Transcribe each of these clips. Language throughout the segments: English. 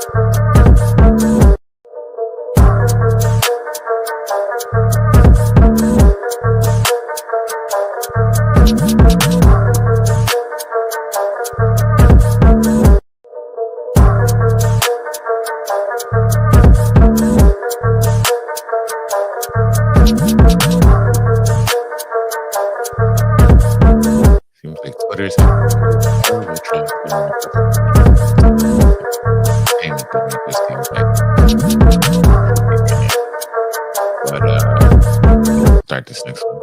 Seems like Twitter's having terrible trouble doing payment thing. It just seems like but start this next one.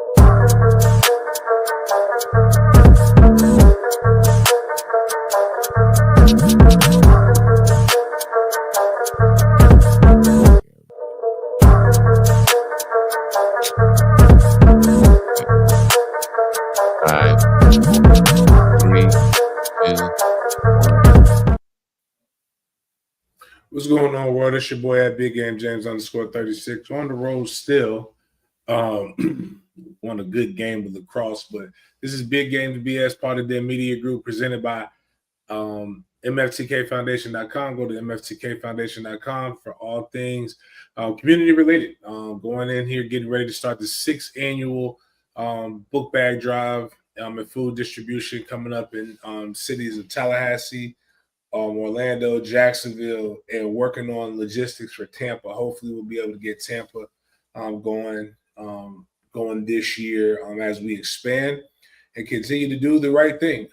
Five, 3, 2, 1. What's going on, world? It's your boy at Big Game James _36. On the road still. Won a good game with lacrosse, but this is Big Games B.S, part of their media group, presented by MFTKFoundation.com. Go to MFTKFoundation.com for all things community related. Going in here, getting ready to start the 6th annual book bag drive and food distribution coming up in cities of Tallahassee, Orlando, Jacksonville, and working on logistics for Tampa. Hopefully, we'll be able to get Tampa going this year as we expand and continue to do the right thing.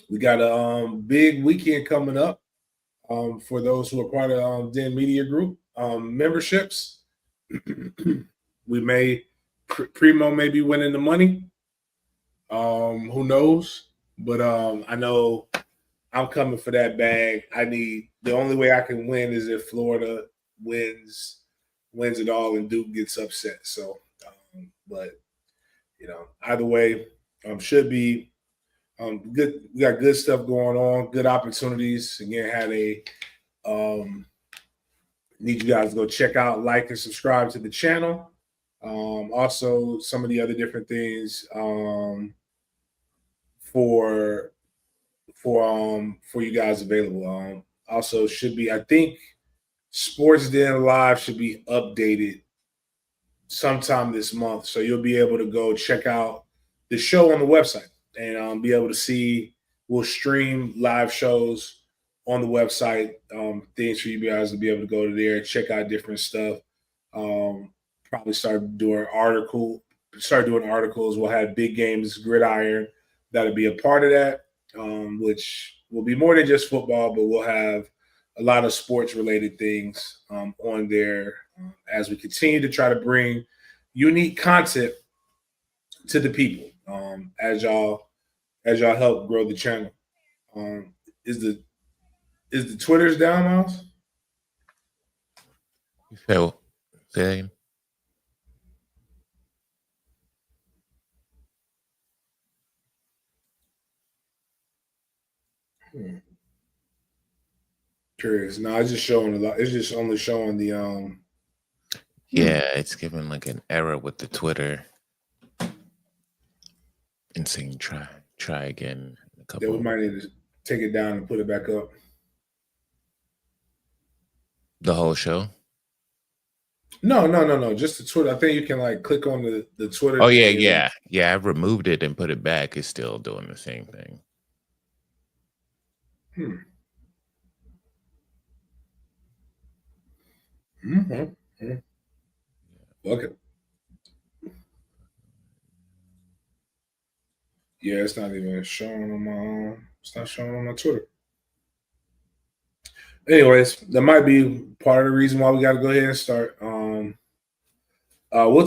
We got a big weekend coming up for those who are part of Den Media Group memberships. We may Primo may be winning the money. Who knows? But I know I'm coming for that bag. The only way I can win is if Florida wins it all and Duke gets upset. So, but either way, should be good. We got good stuff going on, good opportunities. Again, need you guys to go check out, like, and subscribe to the channel. Also, some of the other different things for you guys available. Also, should be, I think, Sports Den Live should be updated sometime this month, so you'll be able to go check out the show on the website and be able to see. We'll stream live shows on the website. Things for you guys to be able to go to there, check out different stuff. Probably start doing articles. We'll have Big Games Gridiron that'll be a part of that, which will be more than just football, but we'll have a lot of sports-related things on there as we continue to try to bring unique content to the people as y'all help grow the channel. Is the Twitter's down, Miles? So, say Curious. No, it's just showing a lot. It's just only showing the yeah, it's giving like an error with the Twitter and saying try again. Yeah, we might need to take it down and put it back up. The whole show? No. Just the Twitter. I think you can like click on the Twitter. Oh yeah. I removed it and put it back. It's still doing the same thing. Okay. Yeah, it's not even showing on my. It's not showing on my Twitter. Anyways, that might be part of the reason why we got to go ahead and start. We'll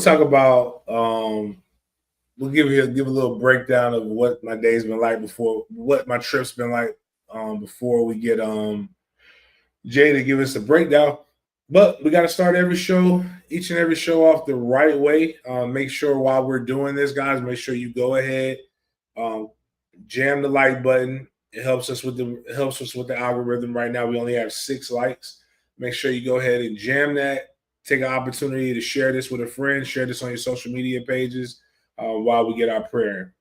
talk about. We'll give a little breakdown of what my day's been like what my trip's been like before we get Jay to give us a breakdown. But we got to start each and every show off the right way. Make sure while we're doing this, guys, make sure you go ahead, jam the like button. It helps us with the algorithm. Right now, we only have 6 likes. Make sure you go ahead and jam that. Take an opportunity to share this with a friend. Share this on your social media pages while we get our prayer.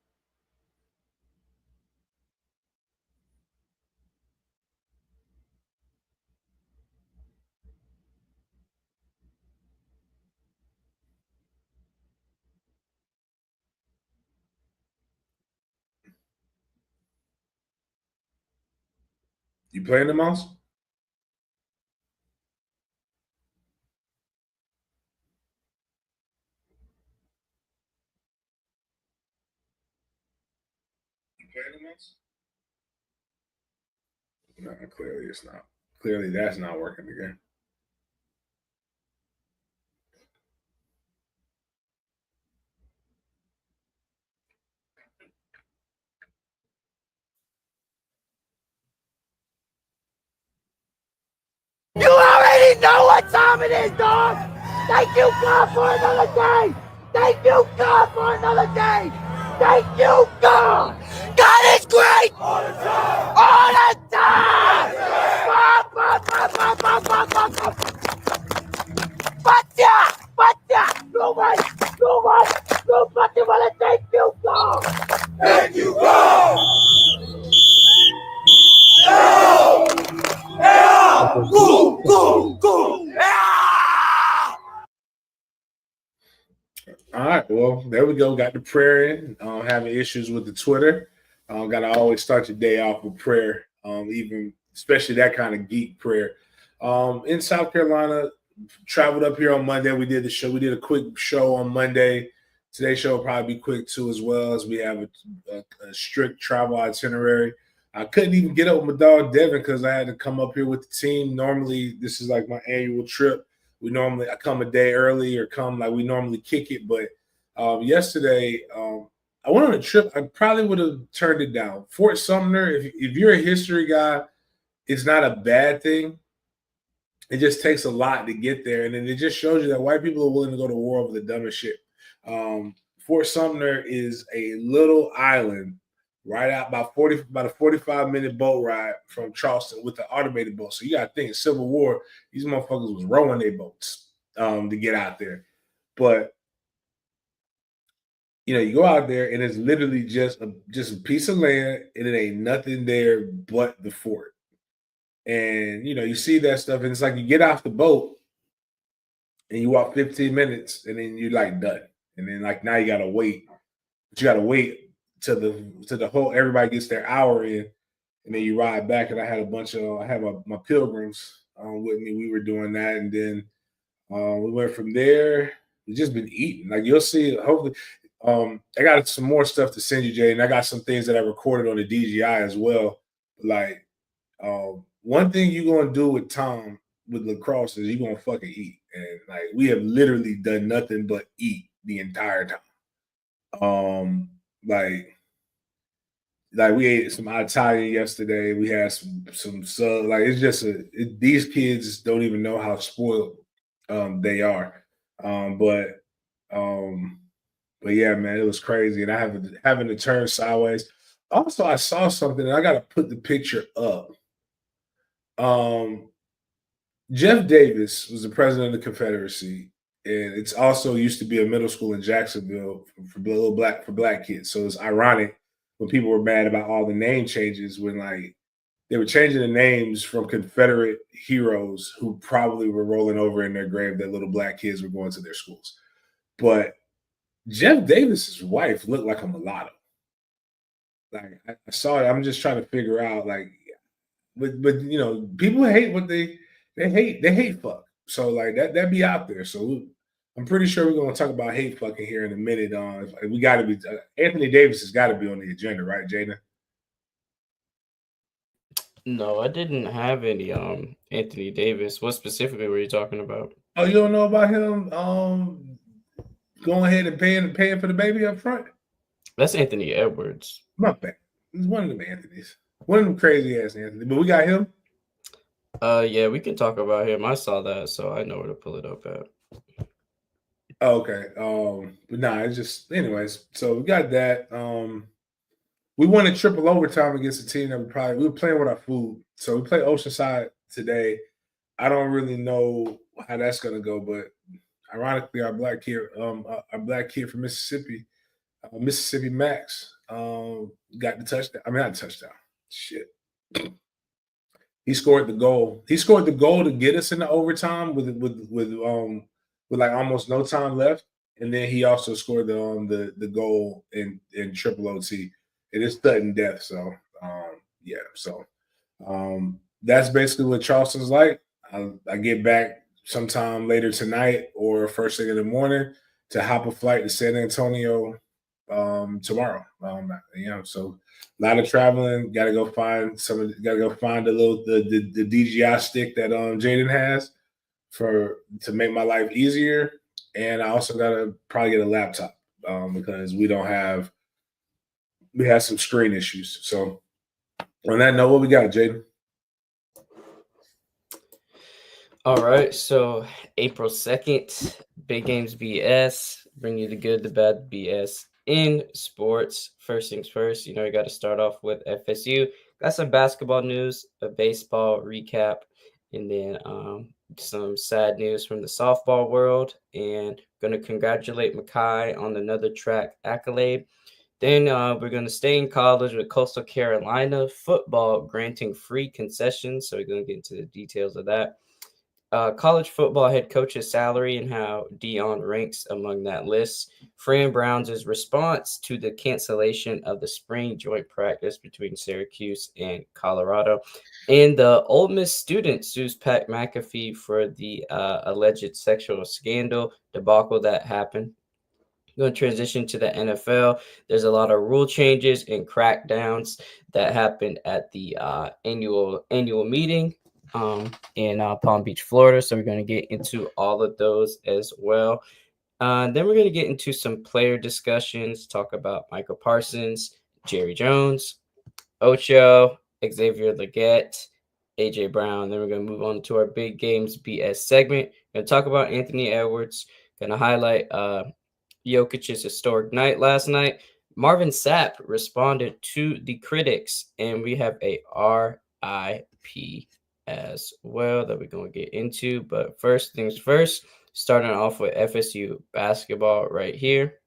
You playing the mouse? You playing the mouse? No, clearly it's not. Clearly that's not working again. You already know what time it is, dog! Thank you, God, for another day! Thank you, God, for another day! Thank you, God! God is great! All the time! All the time! Batia! Nobody wanna thank you, God! Thank you, God! Go! All right, well, there we go. Got the prayer in. Having issues with the Twitter. Got to always start your day off with prayer, even especially that kind of geek prayer. In South Carolina, traveled up here on Monday. We did the show. We did a quick show on Monday. Today's show will probably be quick too, as well as we have a strict travel itinerary. I couldn't even get up with my dog Devin because I had to come up here with the team. Normally, this is like my annual trip. I come a day early or come like we normally kick it, but yesterday I went on a trip. I probably would have turned it down. Fort Sumner. If you're a history guy, it's not a bad thing. It just takes a lot to get there, and then it just shows you that white people are willing to go to war over the dumbest shit. Fort Sumner is a little island right out about a 45-minute boat ride from Charleston with the automated boat. So you got to think, Civil War, these motherfuckers was rowing their boats to get out there. But you go out there and it's literally just a piece of land, and it ain't nothing there but the fort. And you see that stuff, and it's like you get off the boat and you walk 15 minutes, and then you're like done. And then like now you gotta wait. But you gotta wait to the whole everybody gets their hour in, and then you ride back. And I had my pilgrims with me. We were doing that, and then we went from there. We've just been eating. Like you'll see, hopefully. I got some more stuff to send you, Jay, and I got some things that I recorded on the DJI as well. Like one thing you're gonna do with Tom with lacrosse is you're gonna fucking eat. And like we have literally done nothing but eat the entire time. Um, like we ate some Italian yesterday. We had some sub. Like it's just these kids don't even know how spoiled they are. Um, but um, but yeah, man, it was crazy, and I having to turn sideways. Also, I saw something, and I got to put the picture up. Um, Jeff Davis was the president of the Confederacy, and it's also used to be a middle school in Jacksonville for black kids. So it's ironic when people were mad about all the name changes when like they were changing the names from Confederate heroes who probably were rolling over in their grave that little black kids were going to their schools. But Jeff Davis's wife looked like a mulatto. Like I saw it. I'm just trying to figure out like but people hate what they hate fuck. So like that be out there. So I'm pretty sure we're gonna talk about hate fucking here in a minute. We got to be Anthony Davis has got to be on the agenda, right, Jada? No, I didn't have any Anthony Davis. What specifically were you talking about? Oh, you don't know about him? Going ahead and paying for the baby up front. That's Anthony Edwards. My bad. He's one of them Anthony's. One of them crazy ass Anthony. But we got him. Yeah, we can talk about him. I saw that, so I know where to pull it up at. Oh, okay. But nah, it's just anyways. So we got that. We won a triple overtime against a team that we were playing with our food. So we play Oceanside today. I don't really know how that's gonna go, but ironically, our black kid from Mississippi, Mississippi Max, got the touchdown. I mean, not the touchdown. Shit. He scored the goal. He scored the goal to get us into overtime with like almost no time left, and then he also scored the goal in triple OT. It is sudden death, so yeah. So That's basically what Charleston's like. I get back sometime later tonight or first thing in the morning to hop a flight to San Antonio tomorrow. So a lot of traveling. Got to go find some. Got to go find the DJI stick that Jaden has to make my life easier. And I also got to probably get a laptop because we have some screen issues. So on that note, what we got, Jaden? All right, so April 2nd, Big Games B.S. Bring you the good, the bad, the BS in sports. First things first, you got to start off with FSU. Got some basketball news, a baseball recap, and then some sad news from the softball world. And going to congratulate Makai on another track accolade. Then we're going to stay in college with Coastal Carolina football granting free concessions. So we're going to get into the details of that. College football head coach's salary and how Dion ranks among that list. Fran Brown's response to the cancellation of the spring joint practice between Syracuse and Colorado. And the Ole Miss student sues Pat McAfee for the alleged sexual scandal debacle that happened. Going to transition to the NFL. There's a lot of rule changes and crackdowns that happened at the annual meeting in Palm Beach, Florida. So we're going to get into all of those as well. Then we're going to get into some player discussions, talk about Michael Parsons, Jerry Jones, Ocho, Xavier Legette, AJ Brown. Then we're going to move on to our Big Games BS segment. We're going to talk about Anthony Edwards. Going to highlight Jokic's historic night last night. Marvin Sapp responded to the critics, and we have a RIP as well that we're going to get into. But first things first, starting off with FSU basketball right here.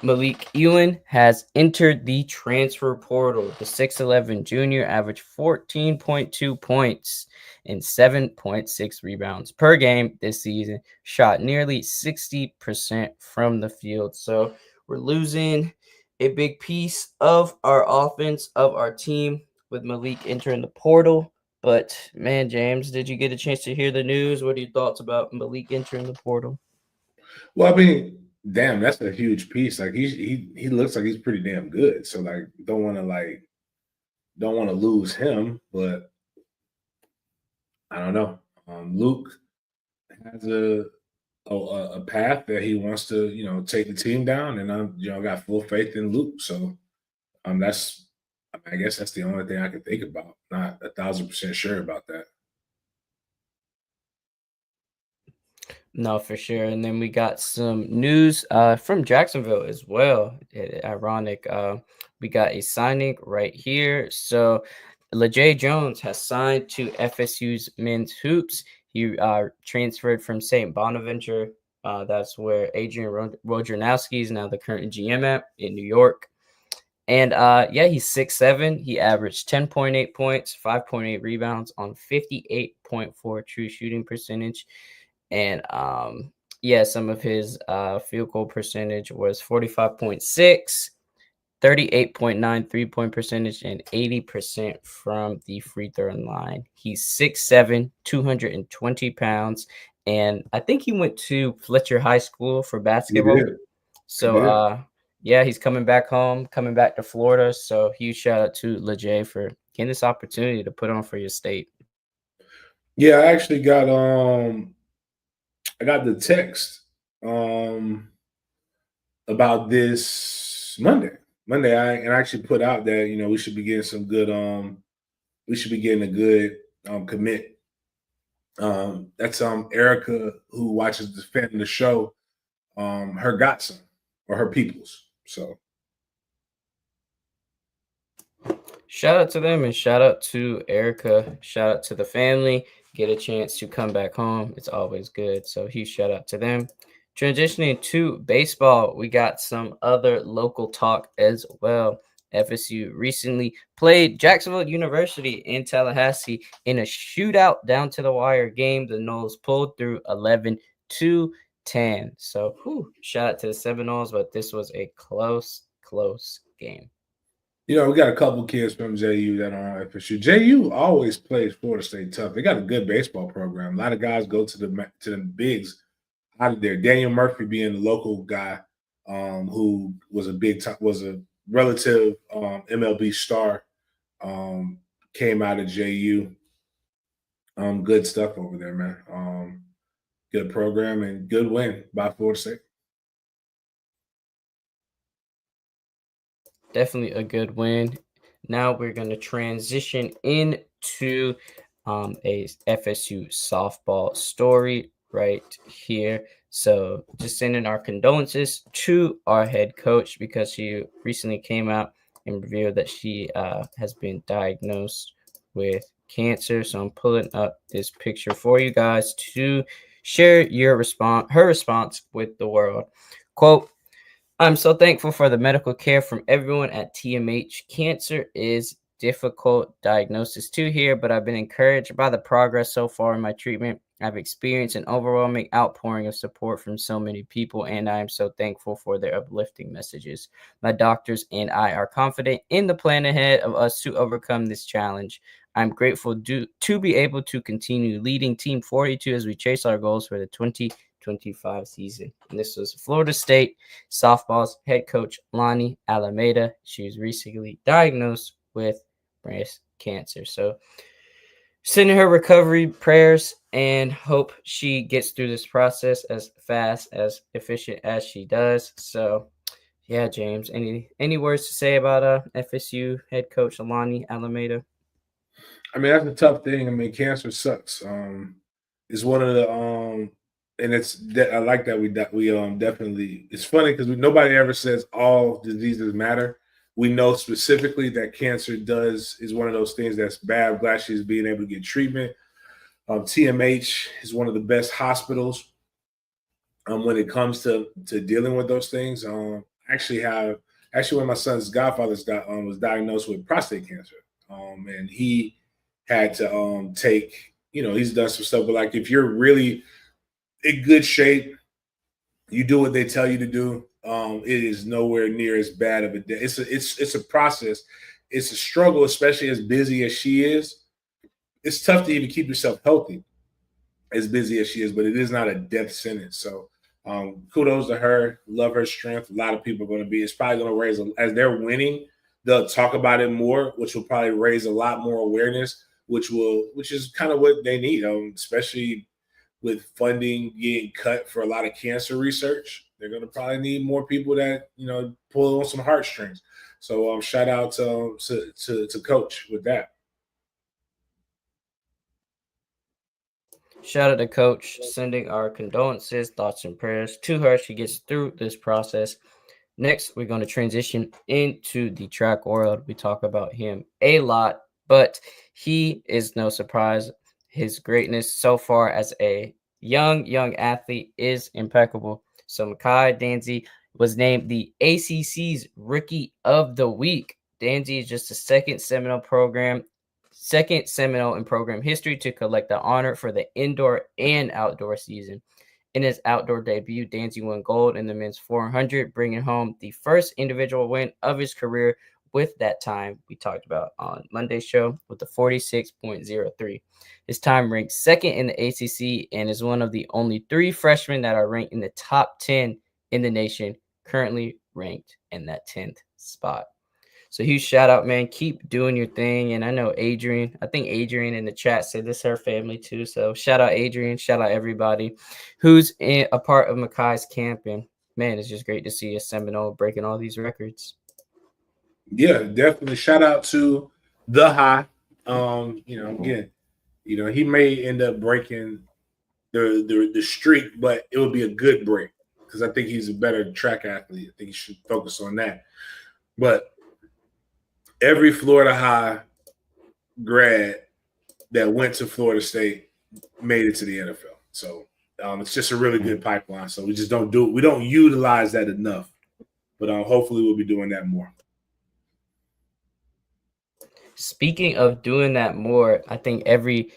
Malik Ewan has entered the transfer portal. The 6'11 junior averaged 14.2 points and 7.6 rebounds per game this season, shot nearly 60% from the field. So we're losing a big piece of our offense, of our team, with Malik entering the portal. But, man, James, did you get a chance to hear the news? What are your thoughts about Malik entering the portal? Well, I mean, damn, that's a huge piece. Like he looks like he's pretty damn good. So like don't want to lose him, but I don't know. Luke has a path that he wants to take the team down, and I'm got full faith in Luke. So I guess that's the only thing I can think about. Not 1,000% sure about that. No, for sure. And then we got some news from Jacksonville as well. Ironic. We got a signing right here. So LeJay Jones has signed to FSU's men's hoops. He transferred from St. Bonaventure. That's where Adrian Wojnarowski is now the current GM at in New York. And he's 6'7". He averaged 10.8 points, 5.8 rebounds on 58.4 true shooting percentage. And some of his field goal percentage was 45.6, 38.9 3-point percentage, and 80% from the free throw line. He's 6'7", 220 pounds, and I think he went to Fletcher High School for basketball. So he's coming back home, coming back to Florida. So huge shout out to LeJay for getting this opportunity to put on for your state. Yeah, I actually got the text about this Monday. I actually put out that we should be getting some good we should be getting a good commit. That's Erica, who watches the show, her godson or her peoples. So shout out to them and shout out to Erica. Shout out to the family. Get a chance to come back home. It's always good. So huge shout out to them. Transitioning to baseball, we got some other local talk as well. FSU recently played Jacksonville University in Tallahassee in a shootout down to the wire game. The Noles pulled through 11-10. So shout out to the Seminoles, but this was a close game. You know, we got a couple kids from JU that are on FSU. JU always plays Florida State tough. They got a good baseball program. A lot of guys go to the bigs out of there. Daniel Murphy being the local guy, who was was a relative MLB star, came out of JU. Good stuff over there, man. Good program and good win by Florida State. Definitely a good win. Now we're going to transition into a FSU softball story right here. So just sending our condolences to our head coach because she recently came out and revealed that she has been diagnosed with cancer. So I'm pulling up this picture for you guys to share her response with the world. Quote, I'm so thankful for the medical care from everyone at TMH. Cancer is difficult diagnosis to hear, but I've been encouraged by the progress so far in my treatment. I've experienced an overwhelming outpouring of support from so many people, and I am so thankful for their uplifting messages. My doctors and I are confident in the plan ahead of us to overcome this challenge. I'm grateful to be able to continue leading Team 42 as we chase our goals for the 2025 season. And this was Florida State softball's head coach, Lonnie Alameda. She was recently diagnosed with breast cancer. So sending her recovery prayers and hope she gets through this process as fast, as efficient as she does. So yeah, James, any words to say about FSU head coach Lonnie Alameda? I mean, that's a tough thing. I mean, cancer sucks. It's one of the and I like that we definitely. It's funny because nobody ever says all diseases matter. We know specifically that cancer is one of those things that's bad. I'm glad she's being able to get treatment. TMH is one of the best hospitals when it comes to dealing with those things. Actually one of my son's godfathers was diagnosed with prostate cancer, and he had to take, he's done some stuff, but like if you're really in good shape, you do what they tell you to do. It is nowhere near as bad of a day. It's a process. It's a struggle, especially as busy as she is. It's tough to even keep yourself healthy as busy as she is, but it is not a death sentence. So kudos to her. Love her strength. A lot of people are going to be. It's probably going to raise, as they're winning, they'll talk about it more, which will probably raise a lot more awareness, which is kind of what they need, especially with funding getting cut for a lot of cancer research. They're going to probably need more people that pull on some heartstrings. So shout out to Coach with that. Shout out to Coach, sending our condolences, thoughts, and prayers to her. She gets through this process. Next, we're going to transition into the track world. We talk about him a lot, but he is no surprise. His greatness so far as a young athlete is impeccable. So Makai Danzy was named the ACC's Rookie of the Week. Danzy is just the second Seminole in program history to collect the honor for the indoor and outdoor season. In his outdoor debut, Danzy won gold in the men's 400, bringing home the first individual win of his career with that time we talked about on Monday's show with the 46.03. His time ranked second in the ACC and is one of the only 3 freshmen that are ranked in the top 10 in the nation, currently ranked in that 10th spot. So huge shout out, man. Keep doing your thing. And I know I think Adrian in the chat said this is her family too. So shout out Adrian. Shout out everybody who's a part of Makai's camp. And man, it's just great to see a Seminole breaking all these records. Yeah, definitely. Shout out to the high. Again, he may end up breaking the streak, but it would be a good break because I think he's a better track athlete. I think he should focus on that. But every Florida High grad that went to Florida State made it to the NFL. So it's just a really good pipeline. So we just don't utilize that enough. But hopefully we'll be doing that more. Speaking of doing that more, I think every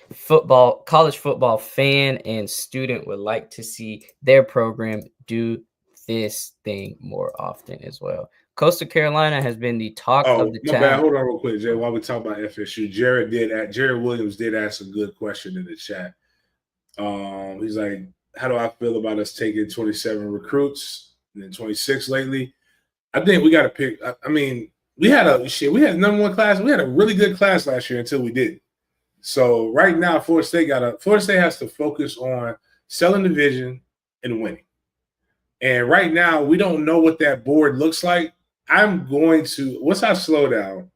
college football fan and student would like to see their program do this thing more often as well. Coastal Carolina has been the talk of the my bad. town. Hold on real quick, Jay. While we talk about FSU, Jared Williams did ask a good question in the chat. He's like, how do I feel about us taking 27 recruits and then 26 lately? I think we got to pick. I mean, we had number one class. We had a really good class last year until we did. So right now, Florida State has to focus on selling the vision and winning. And right now, we don't know what that board looks like. What's our slowdown?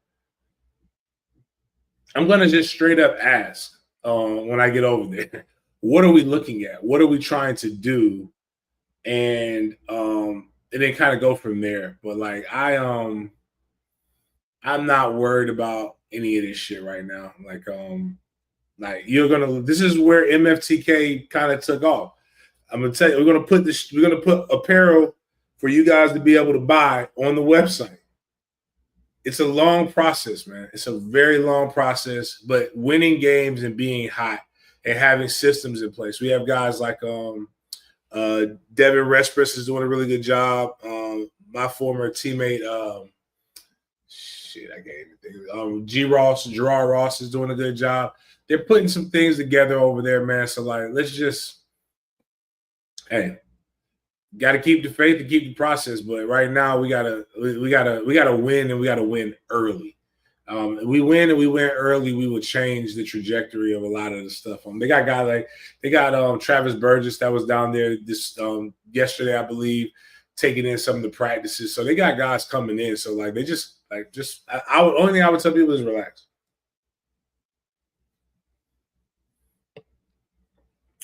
I'm going to just straight up ask when I get over there, what are we looking at? What are we trying to do? And then kind of go from there. But like, I'm not worried about any of this shit right now. This is where MFTK kind of took off. I'm gonna tell you, we're gonna put apparel for you guys to be able to buy on the website. It's a long process, man. It's a very long process, but winning games and being hot and having systems in place. We have guys like Devin Respris is doing a really good job. My former teammate, I can't even think. Gerard Ross is doing a good job. They're putting some things together over there, man. So like, let's just, got to keep the faith and keep the process. But right now, we gotta win, and we gotta win early. We win and we win early, we will change the trajectory of a lot of the stuff. They got Travis Burgess that was down there this yesterday, I believe, taking in some of the practices. So they got guys coming in. So like, only thing I would tell people is relax.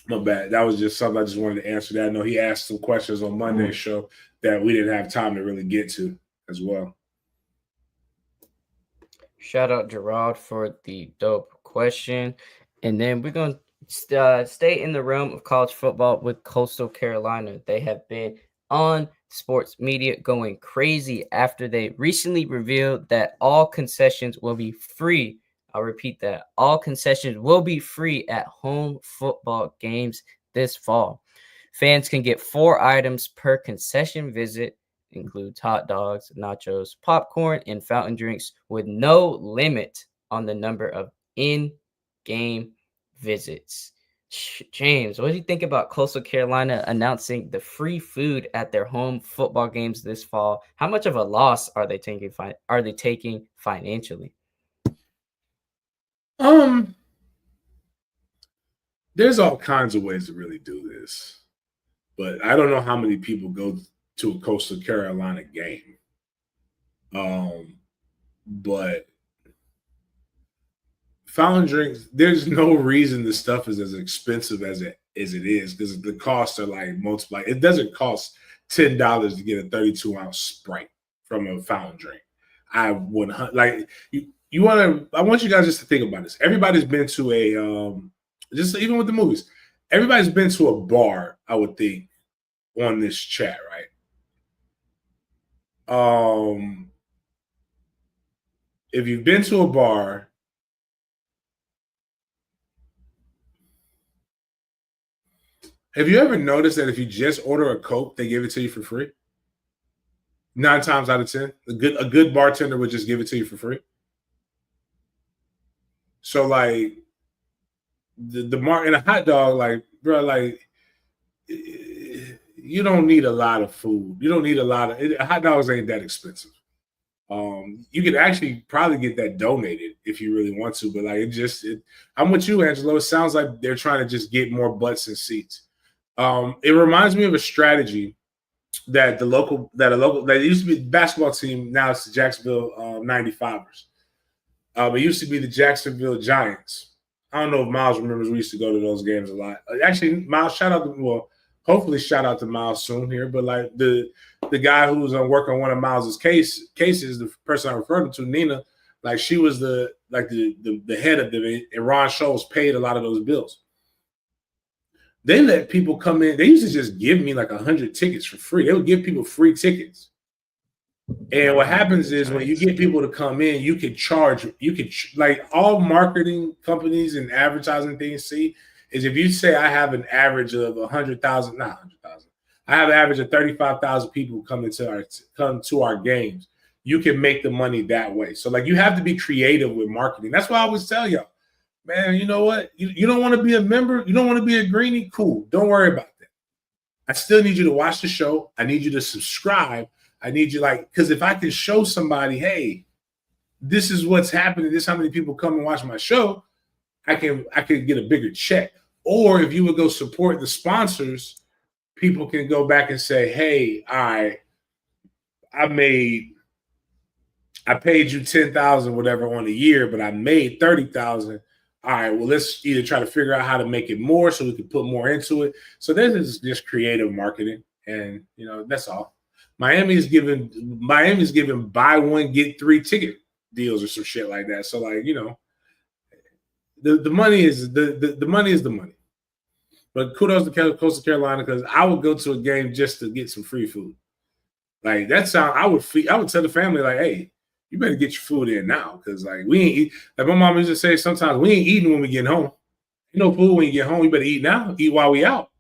My bad. That was just something I just wanted to answer that. I know he asked some questions on Monday's show that we didn't have time to really get to as well. Shout out Gerard for the dope question. And then we're going to stay in the realm of college football with Coastal Carolina. They have been on sports media going crazy after they recently revealed that all concessions will be free. I'll repeat that. All concessions will be free at home football games this fall. Fans can get 4 items per concession visit, includes hot dogs, nachos, popcorn, and fountain drinks, with no limit on the number of in-game visits. James, what do you think about Coastal Carolina announcing the free food at their home football games this fall? How much of a loss are they taking financially? There's all kinds of ways to really do this, but I don't know how many people go to a Coastal Carolina game. But fountain drinks, there's no reason the stuff is as expensive as it is, because the costs are like multiplied. It doesn't cost $10 to get a 32-ounce Sprite from a fountain drink. I want you guys just to think about this. Everybody's been to a just even with the movies, everybody's been to a bar, I would think, on this chat, right? If you've been to a bar, have you ever noticed that if you just order a Coke, they give it to you for free? 9 times out of 10, a good bartender would just give it to you for free. So like the mark in a hot dog, like, bro, like, you don't need a lot of food. You don't need a lot of hot dogs ain't that expensive. You could actually probably get that donated if you really want to, but like I'm with you, Angelo. It sounds like they're trying to just get more butts and seats. It reminds me of a strategy that that used to be the basketball team. Now it's the Jacksonville 95ers. It used to be the Jacksonville Giants. I don't know if Miles remembers. We used to go to those games a lot. Actually, Miles, hopefully shout out to Miles soon here. But like the guy who was working on one of Miles's cases, the person I referred to, Nina, like she was the head of it, and Ron Scholes paid a lot of those bills. They let people come in. They used to just give me like 100 tickets for free. They would give people free tickets. And what happens is when you get people to come in, you can charge. Like all marketing companies and advertising things see is if you say I have an average of 100,000, not 100,000, I have an average of 35,000 people come to our games. You can make the money that way. So like you have to be creative with marketing. That's why I always tell y'all, man, you know what? You don't want to be a member, you don't want to be a greenie, cool. Don't worry about that. I still need you to watch the show. I need you to subscribe. I need you because if I can show somebody, hey, this is what's happening, this is how many people come and watch my show, I can get a bigger check. Or if you would go support the sponsors, people can go back and say, hey, I paid you 10,000 whatever on a year, but I made 30,000. All right, well, let's either try to figure out how to make it more so we can put more into it. So this is just creative marketing, and that's all. Miami's giving buy one get three ticket deals or some shit like that. So the money is the money is the money. But kudos to Coastal Carolina because I would go to a game just to get some free food. Like I would tell the family like, hey, you better get your food in now because like we ain't eat. Like my mom used to say sometimes we ain't eating when we get home. You know, food when you get home, you better eat now. Eat while we out.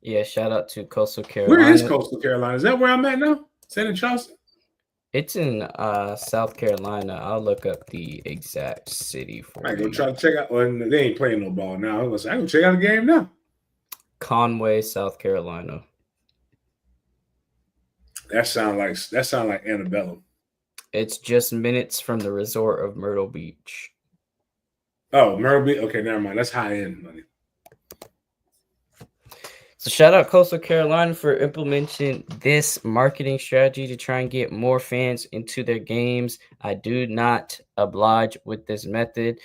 Yeah, shout out to Coastal Carolina. Where is Coastal Carolina? Is that where I'm at now? Is that in Charleston? It's in South Carolina. I'll look up the exact city for I you. go try to check out. Well, they ain't playing no ball now. I go check out the game now. Conway, South Carolina. That sound like Antebellum. It's just minutes from the resort of Myrtle Beach. Oh, Myrtle Beach. Okay, never mind. That's high end money. So shout out Coastal Carolina for implementing this marketing strategy to try and get more fans into their games. I do not oblige with this method.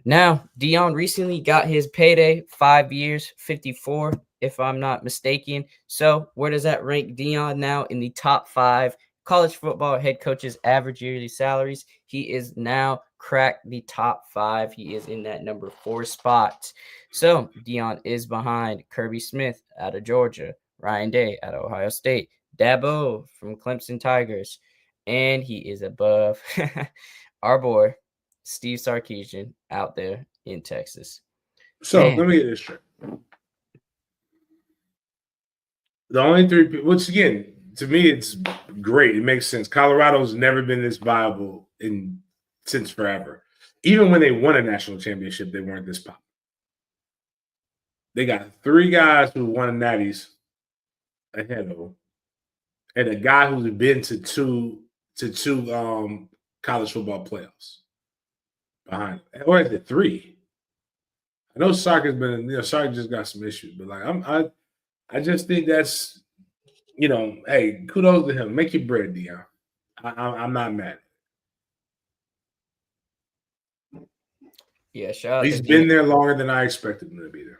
Now, Dion recently got his payday, 5 years, 54, if I'm not mistaken. So where does that rank Dion now in the top 5 college football head coaches' average yearly salaries? He is now cracked the top 5. He is in that number 4 spot. So Dion is behind Kirby Smith out of Georgia, Ryan Day out of Ohio State, Dabo from Clemson Tigers, and he is above our boy Steve Sarkisian out there in Texas. So let me get this straight. The only three, which again, to me, it's great. It makes sense. Colorado's never been this viable since forever. Even when they won a national championship, they weren't this popular. They got 3 guys who won natties ahead of them, and a guy who's been to two college football playoffs behind him. Or is it 3? I know Sark has been, Sark just got some issues, but like I just think that's, hey, kudos to him. Make your bread, Dion. I'm not mad. Yeah, shout out. He's been there longer than I expected him to be there.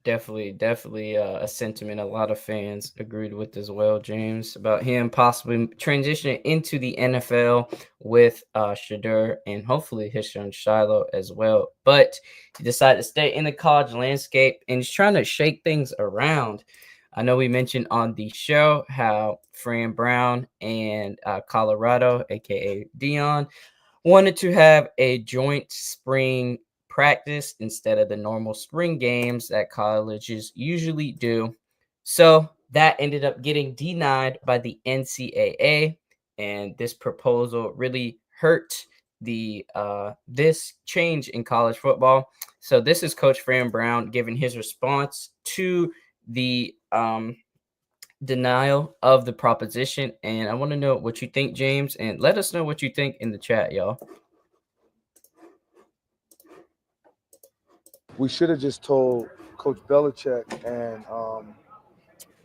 Definitely a sentiment a lot of fans agreed with as well, James, about him possibly transitioning into the NFL with Shedeur and hopefully his son Shiloh as well. But he decided to stay in the college landscape and he's trying to shake things around. I know we mentioned on the show how Fran Brown and Colorado, aka Dion, wanted to have a joint spring practice instead of the normal spring games that colleges usually do. So that ended up getting denied by the NCAA, and this proposal really hurt this change in college football. So this is Coach Fran Brown giving his response to the denial of the proposition, and I want to know what you think, James, and let us know what you think in the chat, y'all. We should have just told Coach Belichick and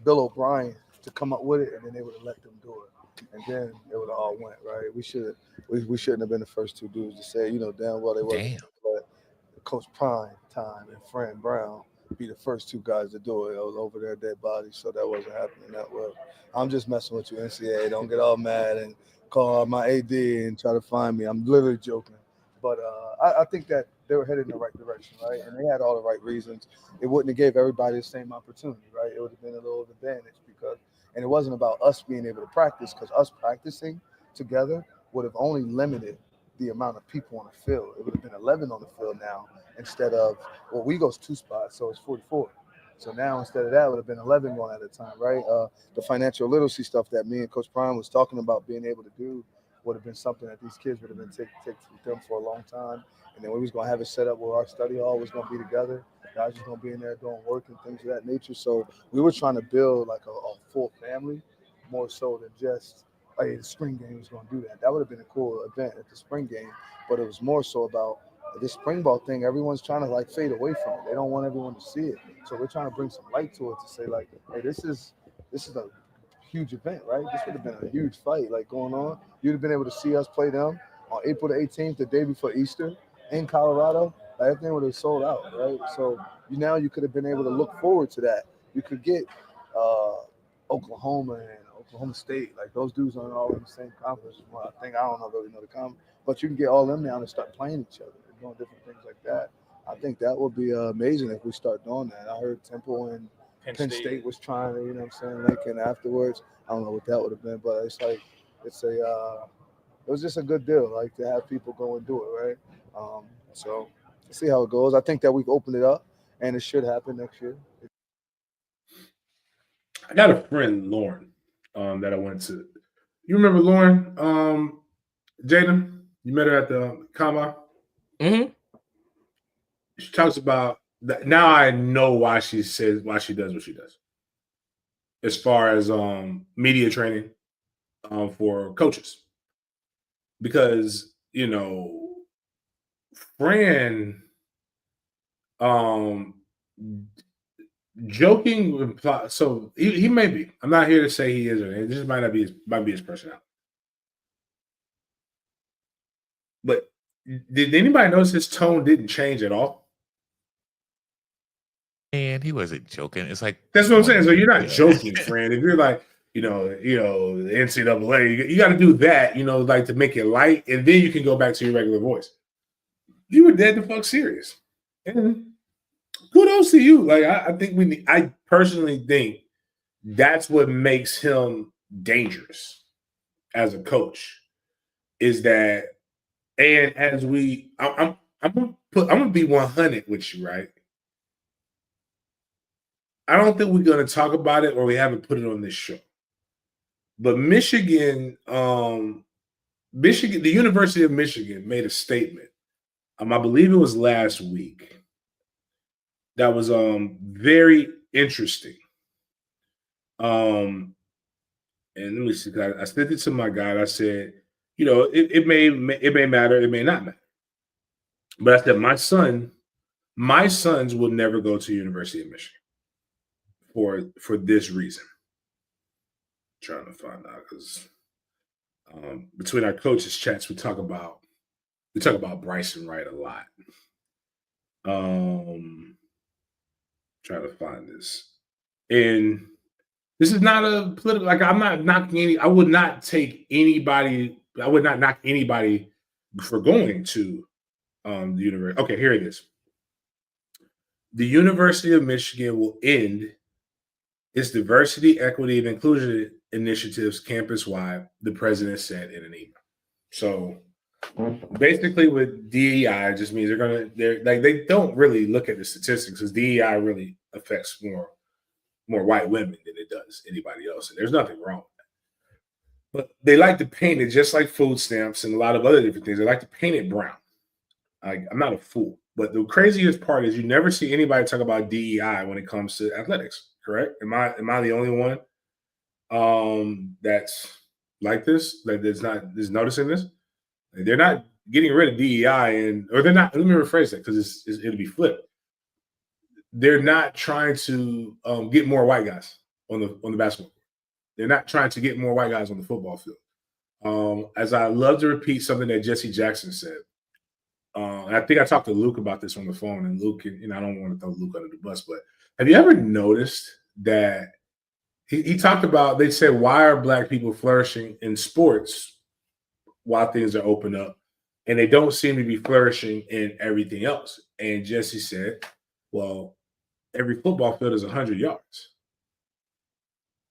Bill O'Brien to come up with it, and then they would have let them do it, and then it would have all went right. We shouldn't have been the first 2 dudes to say, damn well they wasn't. But Coach Prime Time and Fran Brown be the first 2 guys to do it. It was over their dead bodies, so that wasn't happening that well. I'm just messing with you, NCAA. Don't get all mad and call my AD and try to find me. I'm literally joking. But I think that they were headed in the right direction, right? And they had all the right reasons. It wouldn't have gave everybody the same opportunity, right? It would have been a little advantage and it wasn't about us being able to practice because us practicing together would have only limited the amount of people on the field. It would have been 11 on the field now instead of, well, we goes 2 spots, so it's 44. So now instead of that, it would have been 11 going at a time, right? The financial literacy stuff that me and Coach Prime was talking about being able to do would have been something that these kids would have been take with them for a long time. And then we was going to have it set up where our study hall was going to be together. Guys was going to be in there doing work and things of that nature. So we were trying to build like a full family more so than just, hey, the spring game was going to do that. That would have been a cool event at the spring game, but it was more so about this spring ball thing. Everyone's trying to like fade away from it. They don't want everyone to see it. So we're trying to bring some light to it to say like, hey, this is a huge event, right? This would have been a huge fight like going on. You'd have been able to see us play them on April the 18th, the day before Easter in Colorado. Like, everything would have sold out, right? So you could have been able to look forward to that. You could get Oklahoma and Oklahoma State, like those dudes aren't all in the same conference. Well, I don't really know the conference, but you can get all them down and start playing each other and doing different things like that. I think that would be amazing if we start doing that. I heard Temple and Penn State was trying to, you know what I'm saying, Lincoln afterwards. I don't know what that would have been, but it's like, it was just a good deal, like to have people go and do it, right? So see how it goes. I think that we've opened it up and it should happen next year. I got a friend, Lauren, that I went to. You remember Lauren, Jaden? You met her at the combine? Mm-hmm. She talks about that. Now I know why she does what she does. As far as media training for coaches. Because, Fran joking, so he may be. I'm not here to say he is or anything. This might be his personality. But did anybody notice his tone didn't change at all? And he wasn't joking. It's like That's what I'm saying. So you're not joking, friend. If you're like, the NCAA, you got to do that, like to make it light, and then you can go back to your regular voice. You were dead the fuck serious. And kudos to you. Like I personally think that's what makes him dangerous as a coach. Is that, and as I'm gonna be 100 with you, right? I don't think we're gonna talk about it, or we haven't put it on this show. But Michigan, the University of Michigan made a statement. I believe it was last week. That was very interesting. And let me see. I sent it to my guy. I said, it may matter, it may not matter. But I said, my sons will never go to University of Michigan for this reason. I'm trying to find out because between our coaches chats, we talk about Bryson Wright a lot. Trying to find this. And this is not a political, like I'm not knocking any, I would not knock anybody for going to the university. Okay, here it is. The University of Michigan will end its diversity, equity, and inclusion initiatives campus-wide, the president said in an email. So basically with DEI, it just means they don't really look at the statistics because DEI really affects more white women than it does anybody else. And there's nothing wrong with that. But they like to paint it just like food stamps and a lot of other different things. They like to paint it brown. I'm not a fool. But the craziest part is you never see anybody talk about DEI when it comes to athletics, correct? Am I the only one that's like this, is noticing this? They're not getting rid of DEI, or they're not. Let me rephrase that because it'll be flipped. They're not trying to get more white guys on the basketball court. They're not trying to get more white guys on the football field. As I love to repeat something that Jesse Jackson said. And I think I talked to Luke about this on the phone, and Luke, I don't want to throw Luke under the bus, but have you ever noticed that he talked about, they said, why are Black people flourishing in sports while things are open up, and they don't seem to be flourishing in everything else? And Jesse said, well, every football field is 100 yards.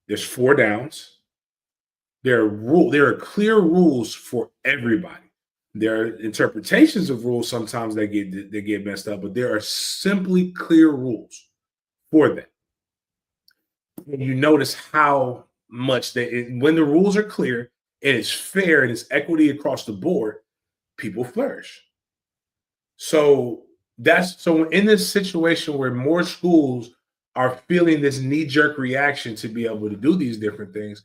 There's 4 downs. There are clear rules for everybody. There are interpretations of rules sometimes that get messed up, but there are simply clear rules for that. And you notice how much when the rules are clear and it's fair and it's equity across the board, people flourish. So so in this situation where more schools are feeling this knee-jerk reaction to be able to do these different things,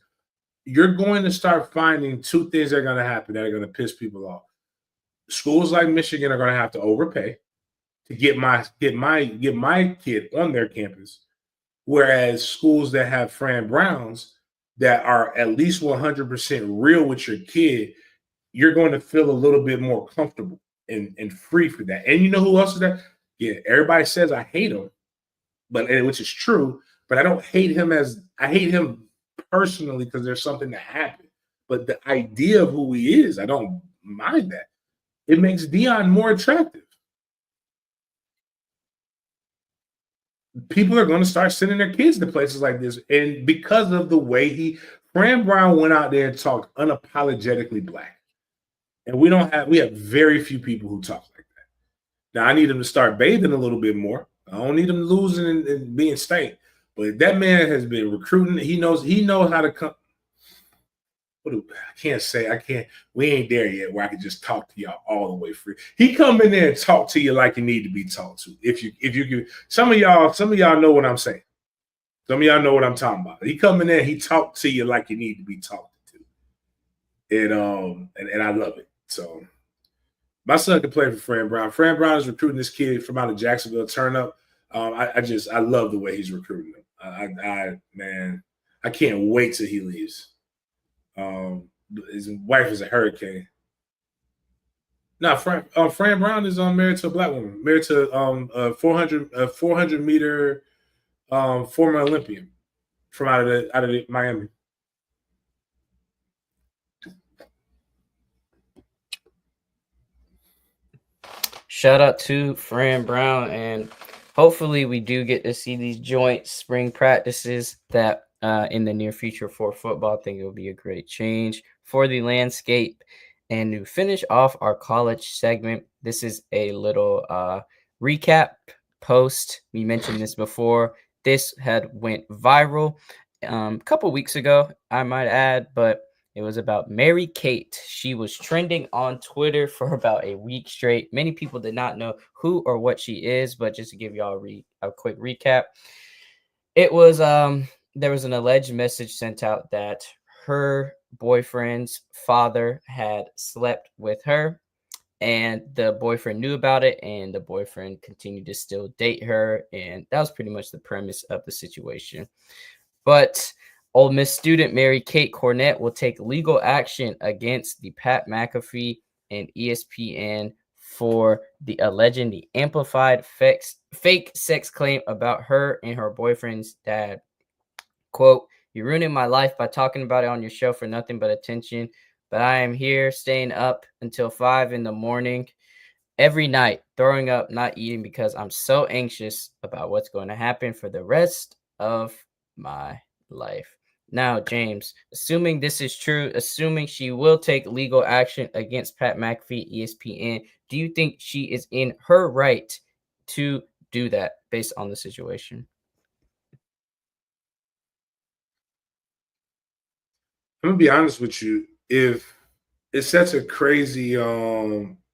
you're going to start finding two things that are going to happen that are going to piss people off. Schools like Michigan are going to have to overpay to get my kid on their campus, whereas schools that have Fran Browns that are at least 100% real with your kid, you're going to feel a little bit more comfortable and free for that. And you know who else is that? Yeah, everybody says I hate him, which is true. But I don't hate him I hate him personally because there's something that happened. But the idea of who he is, I don't mind that. It makes Dion more attractive. People are going to start sending their kids to places like this. And because of the way Fran Brown went out there and talked unapologetically black. And we have very few people who talk like that. Now I need him to start bathing a little bit more. I don't need him losing and being stank. But that man has been recruiting. He knows how to come. I can't. We ain't there yet where I can just talk to y'all all the way free. He come in there and talk to you like you need to be talked to. If you some of y'all know what I'm saying. Some of y'all know what I'm talking about. He come in there, he talk to you like you need to be talked to. And I love it. So my son can play for Fran Brown. Fran Brown is recruiting this kid from out of Jacksonville, Turn Up. I love the way he's recruiting him. Man, I can't wait till he leaves. His wife is a hurricane. No, Fran Brown is married to a black woman, married to a 400 meter former Olympian from out of Miami. Shout out to Fran Brown, and hopefully we do get to see these joint spring practices that in the near future for football. I think it will be a great change for the landscape. And to finish off our college segment, this is a little recap post. We mentioned this before. This had went viral a couple weeks ago, I might add, but it was about Mary Kate. She was trending on Twitter for about a week straight. Many people did not know who or what she is, but just to give y'all a quick recap, it was there was an alleged message sent out that her boyfriend's father had slept with her, and the boyfriend knew about it, and the boyfriend continued to still date her, and that was pretty much the premise of the situation. But Ole Miss student Mary Kate Cornett will take legal action against the Pat McAfee and ESPN for the amplified fake sex claim about her and her boyfriend's dad. Quote, "You ruining my life by talking about it on your show for nothing but attention, but I am here staying up until 5 a.m. every night, throwing up, not eating because I'm so anxious about what's going to happen for the rest of my life." Now, James, assuming this is true, assuming she will take legal action against Pat McAfee, ESPN, do you think she is in her right to do that based on the situation? I'm gonna be honest with you. If it sets a crazy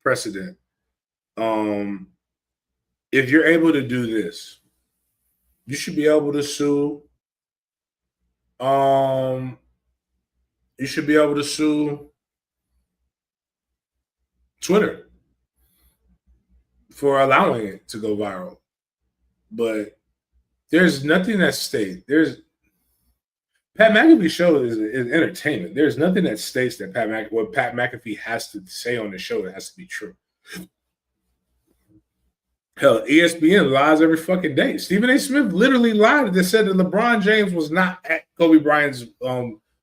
precedent, if you're able to do this, you should be able to sue. You should be able to sue Twitter for allowing it to go viral. But there's nothing that states Pat McAfee show is entertainment. There's nothing that states that what Pat McAfee has to say on the show that has to be true. Hell, ESPN lies every fucking day. Stephen A. Smith literally lied that said that LeBron James was not at Kobe Bryant's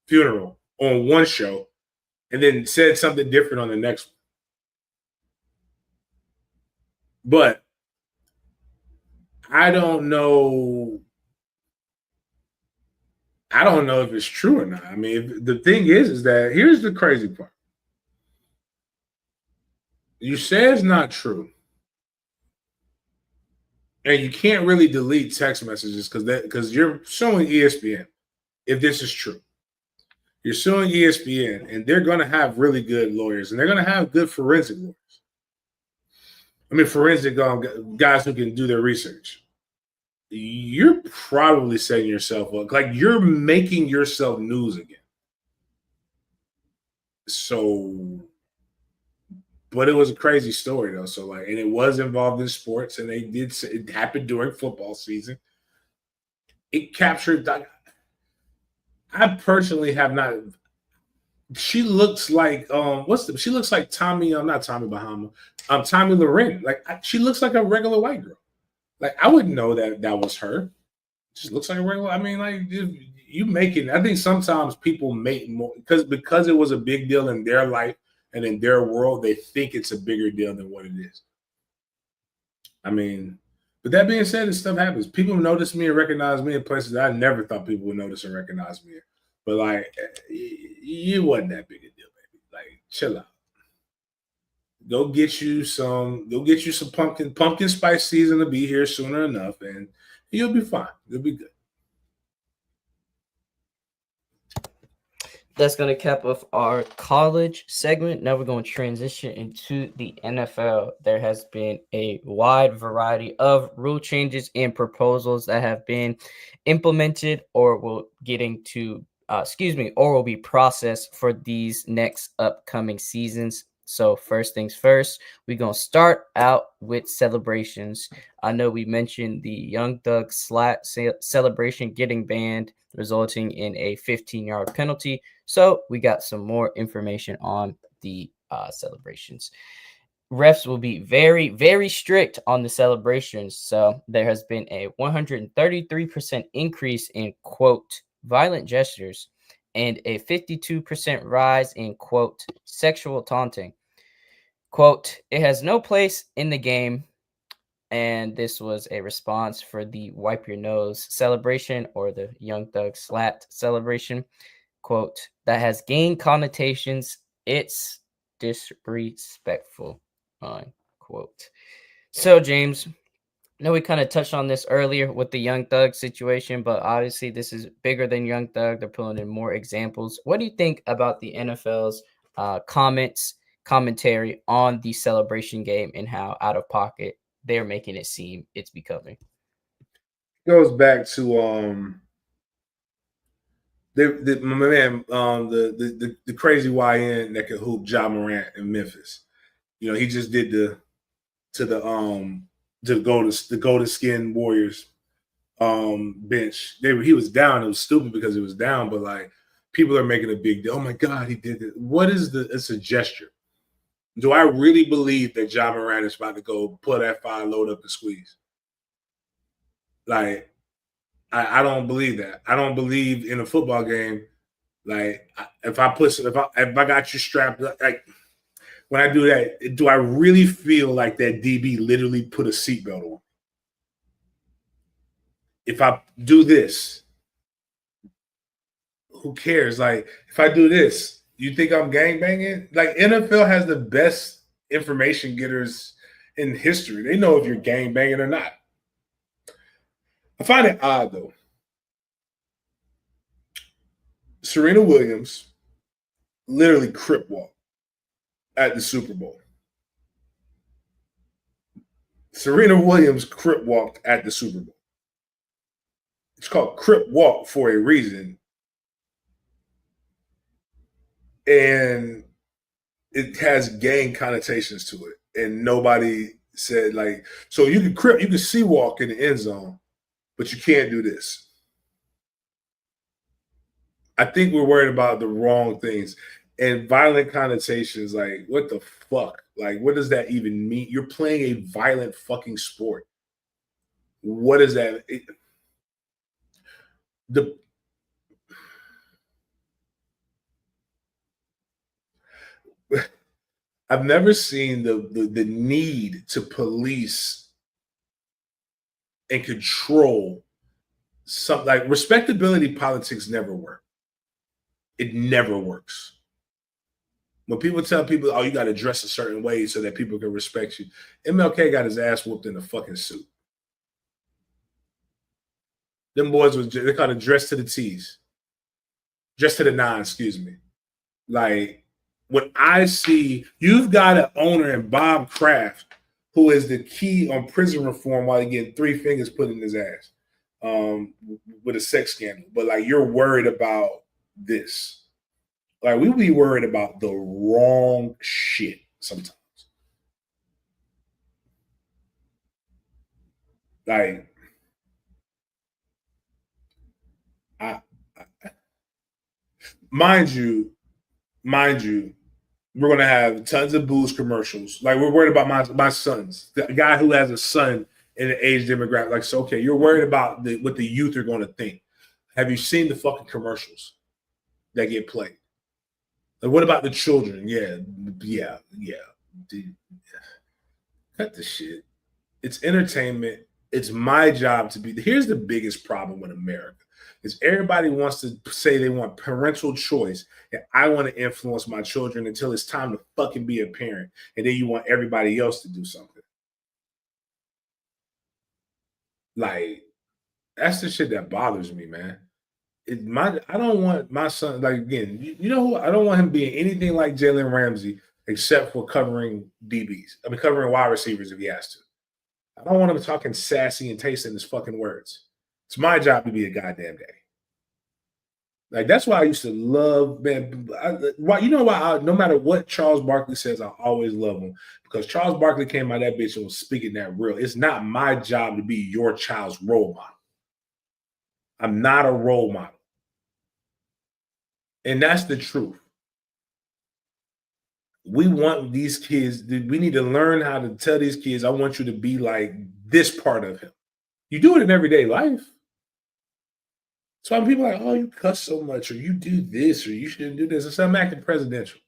funeral on one show, and then said something different on the next one. But I don't know. I don't know if it's true or not. I mean, the thing is that here's the crazy part. You say it's not true. And you can't really delete text messages because you're suing ESPN if this is true. You're suing ESPN, and they're going to have really good lawyers, and they're going to have good forensic lawyers. I mean, forensic guys who can do their research. You're probably setting yourself up. Like, you're making yourself news again. So, but it was a crazy story, though. So, like, and it was involved in sports, and it happened during football season. It captured. I personally have not. She looks like she looks like Tommy, not Tommy Bahama, Tommy Loren. Like she looks like a regular white girl. Like I wouldn't know that was her. Just looks like a regular. I mean, like you making. I think sometimes people make more because it was a big deal in their life and in their world. They think it's a bigger deal than what it is. I mean, but that being said, this stuff happens. People notice me and recognize me in places that I never thought people would notice and recognize me. But like, it wasn't that big a deal, baby. Like, chill out. Go get you some pumpkin spice season to be here sooner enough, and you'll be fine. You'll be good. That's going to cap off our college segment. Now we're going to transition into the NFL. There has been a wide variety of rule changes and proposals that have been implemented or will or will be processed for these next upcoming seasons. So first things first, we're going to start out with celebrations. I know we mentioned the Young Thug slat celebration getting banned, resulting in a 15-yard penalty. So we got some more information on the celebrations. Refs will be very, very strict on the celebrations. So there has been a 133% increase in, quote, violent gestures and a 52% rise in, quote, sexual taunting. Quote, it has no place in the game. And this was a response for the wipe your nose celebration or the Young Thug slat celebration. Quote, that has gained connotations. It's disrespectful, unquote. So, James, I know we kind of touched on this earlier with the Young Thug situation, but obviously this is bigger than Young Thug. They're pulling in more examples. What do you think about the NFL's commentary on the celebration game and how out of pocket they're making it seem it's becoming? Goes back to my man, the crazy YN that could hoop Ja Morant in Memphis. You know, he just did the Golden Skin Warriors bench. He was down. It was stupid because he was down, but like people are making a big deal. Oh my God, he did it. What is it's a gesture. Do I really believe that Ja Morant is about to go pull that fire, load up, and squeeze? Like, I don't believe that. I don't believe in a football game. Like, if I got you strapped, like when I do that, do I really feel like that DB literally put a seatbelt on? If I do this, who cares? Like, if I do this, you think I'm gangbanging? Like, NFL has the best information getters in history. They know if you're gangbanging or not. I find it odd, though. Serena Williams literally crip walked at the Super Bowl. Serena Williams crip walked at the Super Bowl. It's called crip walk for a reason. And it has gang connotations to it. And nobody said, like, so you can see walk in the end zone, but you can't do this. I think we're worried about the wrong things. And violent connotations, like, what the fuck? Like, what does that even mean? You're playing a violent fucking sport. What is that? I've never seen the need to police and control some, like, respectability politics never work. It never works. When people tell people, "Oh, you got to dress a certain way so that people can respect you," MLK got his ass whooped in a fucking suit. Them boys they called it dress to the T's, dress to the nine. Excuse me. Like when I see you've got an owner in Bob Kraft who is the key on prison reform while he getting 3 fingers put in his ass with a sex scandal, but like you're worried about this. Like we be worried about the wrong shit sometimes. Like I mind you, we're gonna have tons of booze commercials. Like we're worried about my sons, the guy who has a son in the age demographic. Like, so okay, you're worried about what the youth are going to think. Have you seen the fucking commercials that get played? Like, what about the children? Yeah. Dude, cut the shit. It's entertainment. It's my job to be. Here's the biggest problem with America: is everybody wants to say they want parental choice, and I want to influence my children until it's time to fucking be a parent, and then you want everybody else to do something. Like that's the shit that bothers me, man. I don't want my son, like again, you know who I don't want him being anything like Jalen Ramsey, except for covering DBs. I mean covering wide receivers if he has to. I don't want him talking sassy and tasting his fucking words. It's my job to be a goddamn daddy. Like that's why I used to love, man. Why you know why? No matter what Charles Barkley says, I always love him because Charles Barkley came out of that bitch and was speaking that real. It's not my job to be your child's role model. I'm not a role model, and that's the truth. We want these kids. We need to learn how to tell these kids, "I want you to be like this part of him." You do it in everyday life. So when people are like, "Oh, you cuss so much," or "You do this," or "You shouldn't do this," I said, "I'm acting presidential.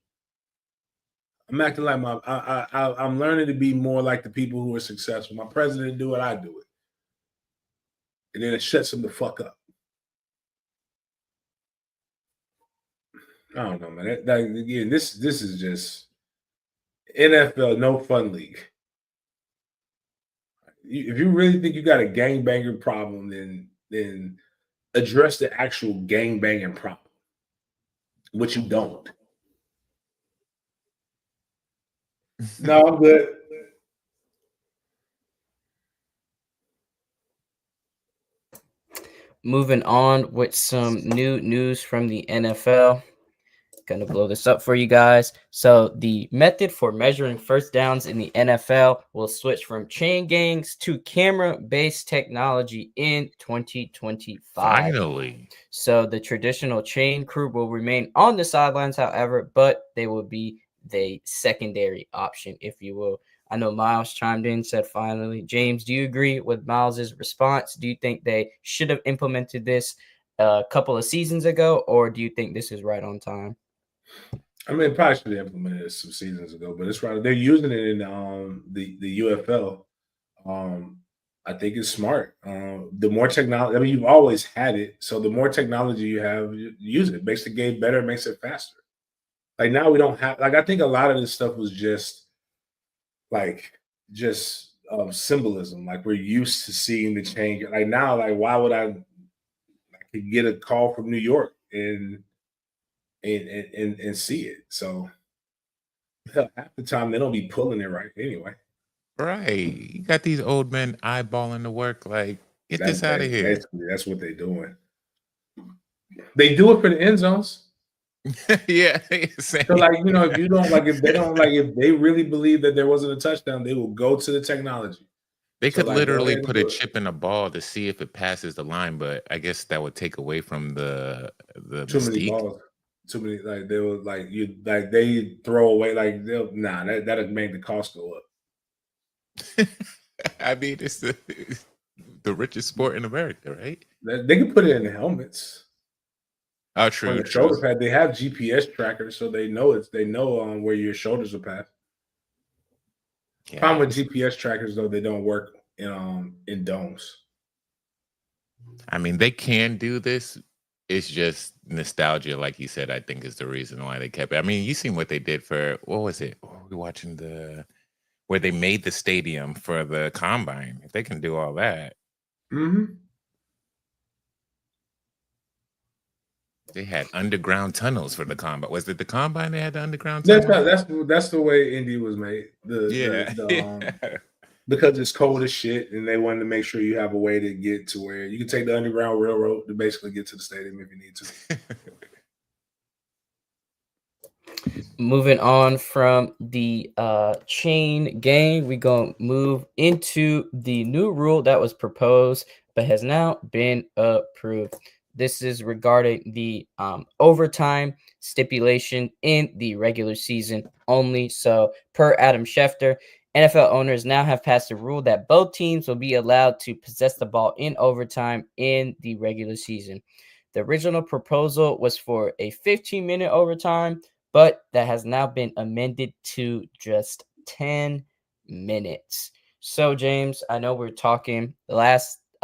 I'm acting like I'm learning to be more like the people who are successful. My president do it, I do it, and then it shuts them the fuck up." I don't know, man. Again, this is just NFL no fun league. If you really think you got a gangbanger problem, then address the actual gangbanging problem, which you don't. No, I'm good. Moving on with some new news from the NFL. Gonna blow this up for you guys. So the method for measuring first downs in the NFL will switch from chain gangs to camera-based technology in 2025. Finally. So the traditional chain crew will remain on the sidelines, however, but they will be the secondary option, if you will. I know Miles chimed in, said finally. James, do you agree with Miles's response? Do you think they should have implemented this a couple of seasons ago, or do you think this is right on time? I mean, probably should have implemented it some seasons ago, but it's right. They're using it in the UFL. I think it's smart. The more technology, I mean, you've always had it, so the more technology you have, you use it. It makes the game better, it makes it faster. Like now we don't have. Like I think a lot of this stuff was just like just symbolism. Like we're used to seeing the change. Like now, like why would I could get a call from New York and see it? So hell, half the time they don't be pulling it right anyway. Right. You got these old men eyeballing the work. Like, get That's this out of here. basically that's what they're doing. They do it for the end zones. Yeah. So like if you don't like if they don't like if they really believe that there wasn't a touchdown, they will go to the technology. They So could like go literally ahead and put a do it. chip in a ball to see if it passes the line, but I guess that would take away from the Too many mystique. balls. Too many like they will like you like they throw away like they'll that'll make the cost go up. I mean, it's the richest sport in America, right? They can put it in the helmets. Oh, On true, the true. shoulder pad, they have GPS trackers, so they know where your shoulders are pass. Yeah, Problem with GPS trackers though, they don't work in domes. I mean, they can do this it's just nostalgia, like you said. I think is the reason why they kept it. I mean, you seen what they did for what was it? What were we watching where they made the stadium for the combine? If they can do all that, Mm-hmm. they had underground tunnels for the combine. Was it the combine they had the underground That's tunnel? that's the way Indy was made. Yeah. Because it's cold as shit, and they wanted to make sure you have a way to get to where you can take the Underground Railroad to basically get to the stadium if you need to. Moving on from the chain gang, we gonna move into the new rule that was proposed but has now been approved. This is regarding the overtime stipulation in the regular season only. So, per Adam Schefter, NFL owners now have passed a rule that both teams will be allowed to possess the ball in overtime in the regular season. The original proposal was for a 15-minute overtime, but that has now been amended to just 10 minutes. So, James, I know we're talking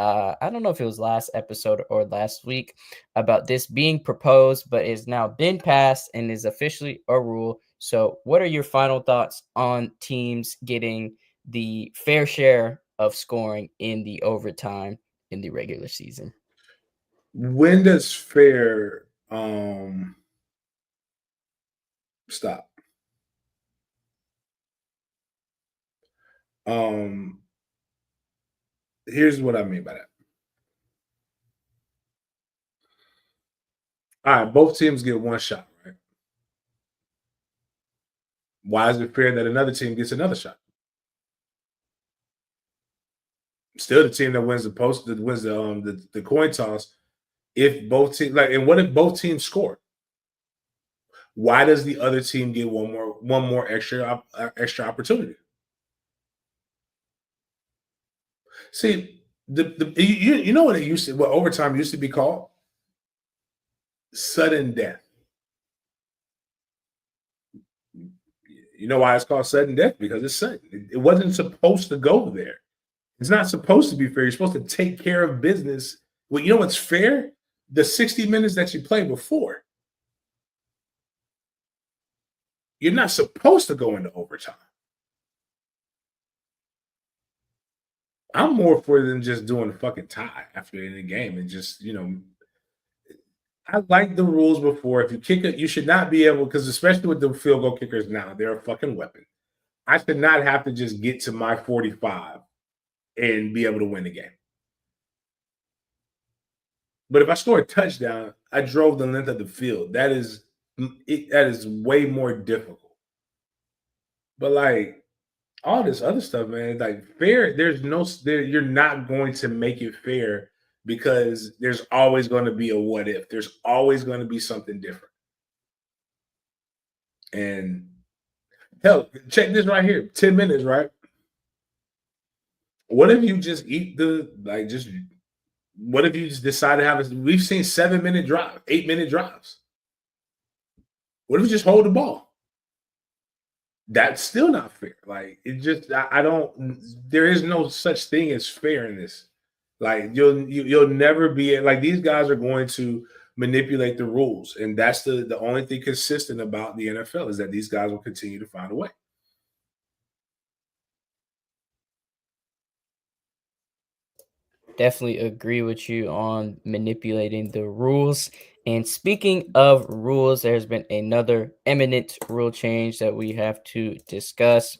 I don't know if it was last episode or last week about this being proposed, but it's now been passed and is officially a rule. So, what are your final thoughts on teams getting the fair share of scoring in the overtime in the regular season? When does fair stop? Um, Here's what I mean by that. All right, both teams get one shot, right? Why is it fair that another team gets another shot? Still, the team that wins that wins the coin toss. If both teams and what if both teams score? Why does the other team get one more extra opportunity? See, you know what it used to what overtime used to be called? Sudden death. You know why it's called sudden death? Because it's sudden. It wasn't supposed to go there. It's not supposed to be fair. You're supposed to take care of business. Well, you know what's fair? The 60 minutes that you play before. You're not supposed to go into overtime. I'm more for than just doing a fucking tie after any game and just, I like the rules before. If you kick it, you should not be able, because especially with the field goal kickers now, they're a fucking weapon. I should not have to just get to my 45 and be able to win the game. But if I score a touchdown, I drove the length of the field. That is way more difficult. But like all this other stuff, man, like fair, you're not going to make it fair because there's always going to be a what if. There's always going to be something different. And hell, check this right here. 10 minutes, right? What if you just what if you just decide to we've seen 7-minute drive, 8-minute drives. What if you just hold the ball? That's still not fair. Like it just, I don't. There is no such thing as fairness. Like you'll never be like these guys are going to manipulate the rules, and that's the only thing consistent about the NFL is that these guys will continue to find a way. Definitely agree with you on manipulating the rules. And speaking of rules, there's been another eminent rule change that we have to discuss.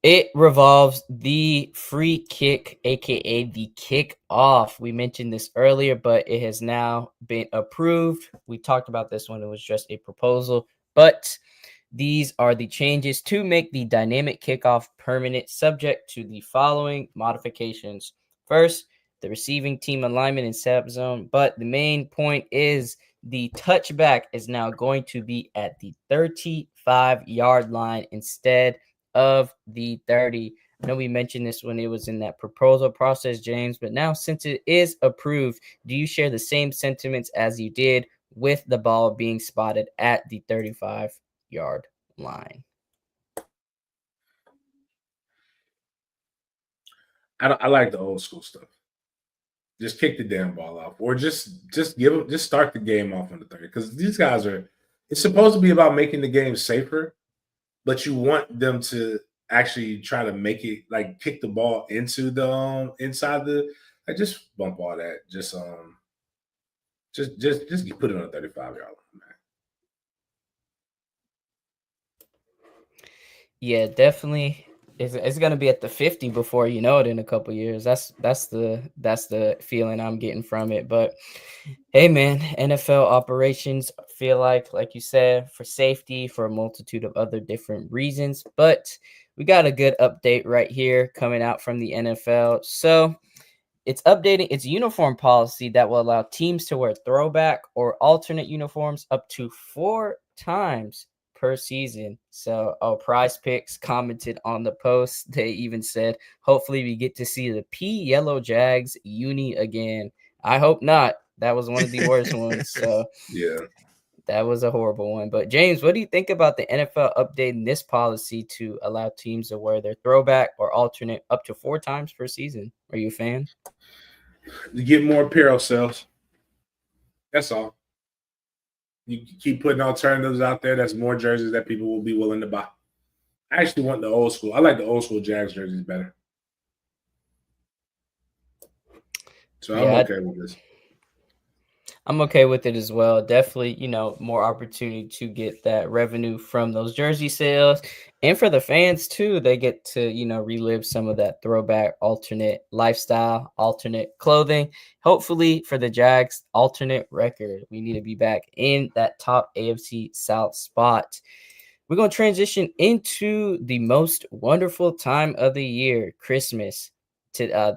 It revolves the free kick, aka the kickoff. We mentioned this earlier, but it has now been approved. We talked about this when it was just a proposal, but these are the changes to make the dynamic kickoff permanent, subject to the following modifications. First, the receiving team alignment in setup zone, but the main point is the touchback is now going to be at the 35-yard line instead of the 30. I know we mentioned this when it was in that proposal process, James, but now since it is approved, do you share the same sentiments as you did with the ball being spotted at the 35-yard line? I like the old school stuff. Just kick the damn ball off, or just start the game off on the 30. Because these guys are. It's supposed to be about making the game safer, but you want them to actually try to make it like kick the ball into the inside the. Like just bump all that. Just put it on a 35-yard line, man. Yeah, definitely. It's gonna be at the 50 before you know it in a couple years. That's the feeling I'm getting from it. But hey, man, NFL operations feel like you said, for safety, for a multitude of other different reasons. But we got a good update right here coming out from the NFL. So it's updating its uniform policy that will allow teams to wear throwback or alternate uniforms up to 4 times per season. So, Prize Picks commented on the post. They even said, hopefully, we get to see the P Yellow Jags uni again. I hope not. That was one of the worst ones. So, Yeah. that was a horrible one. But, James, what do you think about the NFL updating this policy to allow teams to wear their throwback or alternate up to 4 times per season? Are you a fan? To get more apparel sales. That's all. You keep putting alternatives out there. That's more jerseys that people will be willing to buy. I actually want the old school. I like the old school Jags jerseys better. So I'm okay with this. I'm okay with it as well. Definitely, more opportunity to get that revenue from those jersey sales. And for the fans too, they get to, relive some of that throwback, alternate lifestyle, alternate clothing. Hopefully for the Jags, alternate record. We need to be back in that top AFC South spot. We're going to transition into the most wonderful time of the year, Christmas.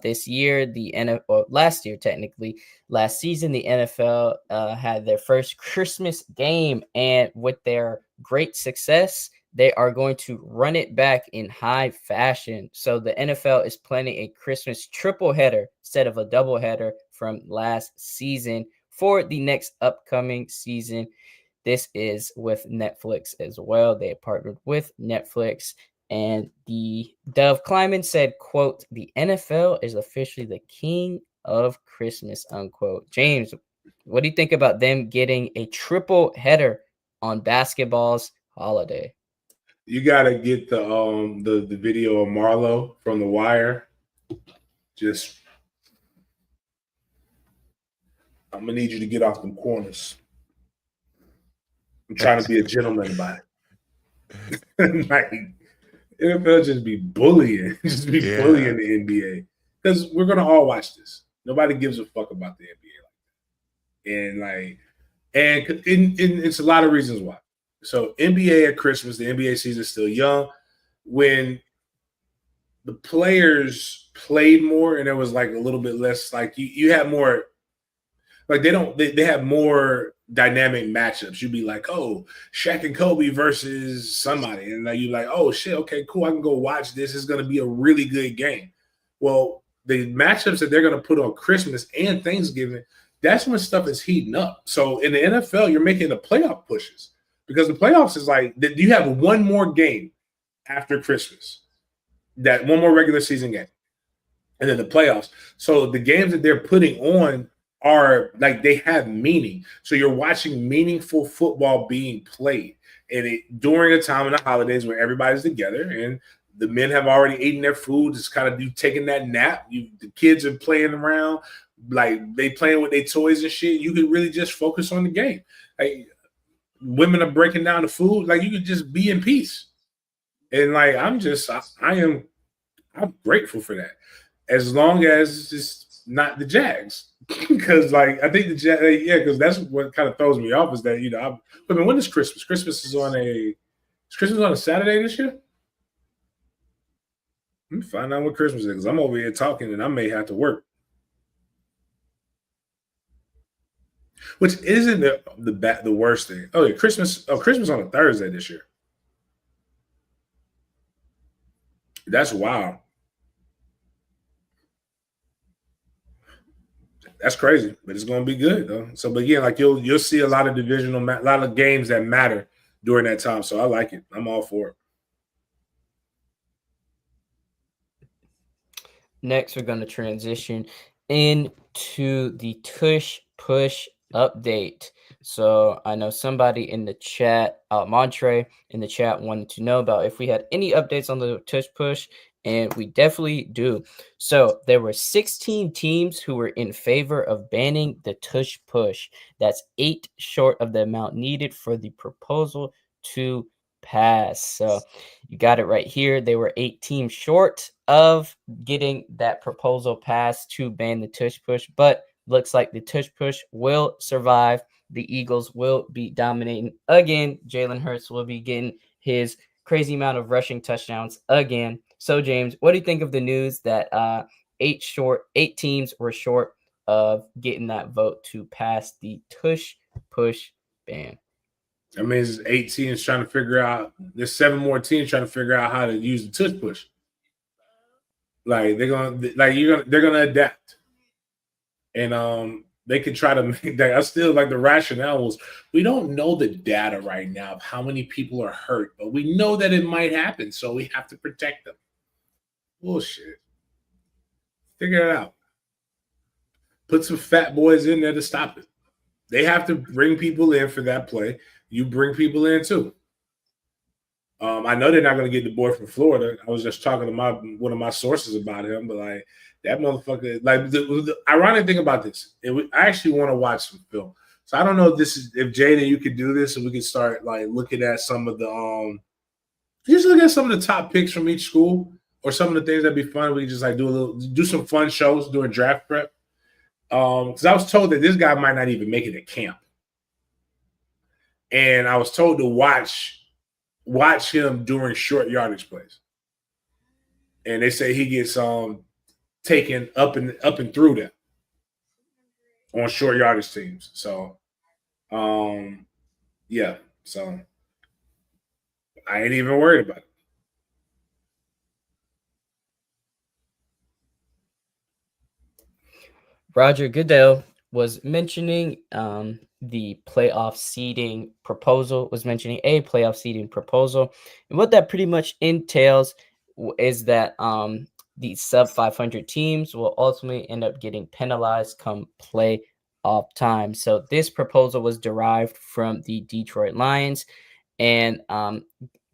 This year, the NFL, last year technically, last season, the NFL had their first Christmas game, and with their great success, they are going to run it back in high fashion. So the NFL is planning a Christmas triple header instead of a double header from last season for the next upcoming season. This is with Netflix as well. They partnered with Netflix. And the Dove Kleiman said, quote, the NFL is officially the king of Christmas, unquote. James, what do you think about them getting a triple header on basketball's holiday? You gotta get the video of Marlo from The Wire. Just I'm gonna need you to get off them corners. I'm trying to be a gentleman about it. Like NFL just be bullying, bullying the NBA because we're gonna all watch this. Nobody gives a fuck about the NBA like that, and it's a lot of reasons why. So NBA at Christmas, the NBA season is still young. When the players played more and there was like a little bit less, like you had more, like they have more dynamic matchups. You'd be like, oh, Shaq and Kobe versus somebody, and like you're like, oh shit, okay, cool, I can go watch this. It's gonna be a really good game. Well, the matchups that they're gonna put on Christmas and Thanksgiving, that's when stuff is heating up. So in the NFL, you're making the playoff pushes because the playoffs is like you have one more game after Christmas, that one more regular season game, and then the playoffs. So the games that they're putting on are like they have meaning. So you're watching meaningful football being played, and during a time of the holidays where everybody's together and the men have already eaten their food, just kind of taking that nap. The kids are playing around, like they playing with their toys and shit. You could really just focus on the game. Like women are breaking down the food, like you could just be in peace. And like I'm grateful for that, as long as it's not the Jags. Because like I think the Jags, yeah, because that's what kind of throws me off is that I mean, when is Christmas? Christmas is on a Saturday this year. Let me find out what Christmas is, because I'm over here talking and I may have to work. Which isn't the worst thing. Oh yeah, Christmas. Oh, Christmas on a Thursday this year. That's wild. That's crazy, but it's going to be good though. So, but yeah, like you'll see a lot of a lot of games that matter during that time. So I like it. I'm all for it. Next, we're going to transition into the tush push update. So I know somebody in the chat, Montre in the chat, wanted to know about if we had any updates on the tush push, and we definitely do. So there were 16 teams who were in favor of banning the tush push. That's 8 short of the amount needed for the proposal to pass. So you got it right here. They were 8 teams short of getting that proposal passed to ban the tush push, but looks like the tush push will survive. The Eagles will be dominating again. Jalen Hurts will be getting his crazy amount of rushing touchdowns again. So, James, what do you think of the news that 8 teams were short of getting that vote to pass the tush push ban? I mean, it's 8 teams trying to figure out. There's 7 more teams trying to figure out how to use the tush push. Like they're gonna adapt, and they could try to make that. I still like the rationale was we don't know the data right now of how many people are hurt, but we know that it might happen, so we have to protect them. Bullshit. Figure it out. Put some fat boys in there to stop it. They have to bring people in for that play. You bring people in too. I know they're not going to get the boy from Florida. I was just talking to one of my sources about him, but like that motherfucker. Like the ironic thing about this, I actually want to watch some film. So I don't know if Jaden, you could do this, and we could start like looking at some of the just look at some of the top picks from each school, or some of the things that'd be fun. We just like do some fun shows during draft prep. Because I was told that this guy might not even make it to camp, and I was told to watch him during short yardage plays, and they say he gets taken up and through them on short yardage teams. So, yeah. So I ain't even worried about it. Roger Goodell was mentioning the playoff seeding proposal, and what that pretty much entails is that the sub 500 teams will ultimately end up getting penalized come playoff time. So this proposal was derived from the Detroit Lions, and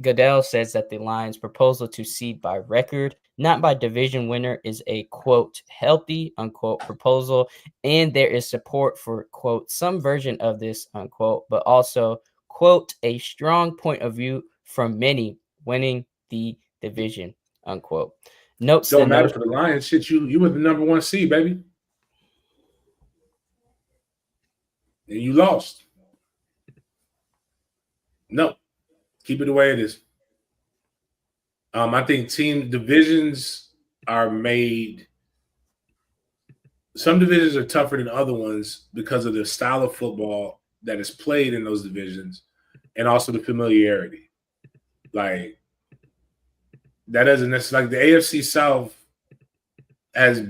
Goodell says that the Lions' proposal to seed by record, not by division winner, is a, quote, healthy, unquote, proposal. And there is support for, quote, some version of this, unquote, but also, quote, a strong point of view from many winning the division, unquote. Notes Don't matter for the Lions. Shit, you were the number 1 seed, baby. And you lost. No. Keep it the way it is. I think team divisions are made. Some divisions are tougher than other ones because of the style of football that is played in those divisions, and also the familiarity. Like that doesn't necessarily, like the AFC South has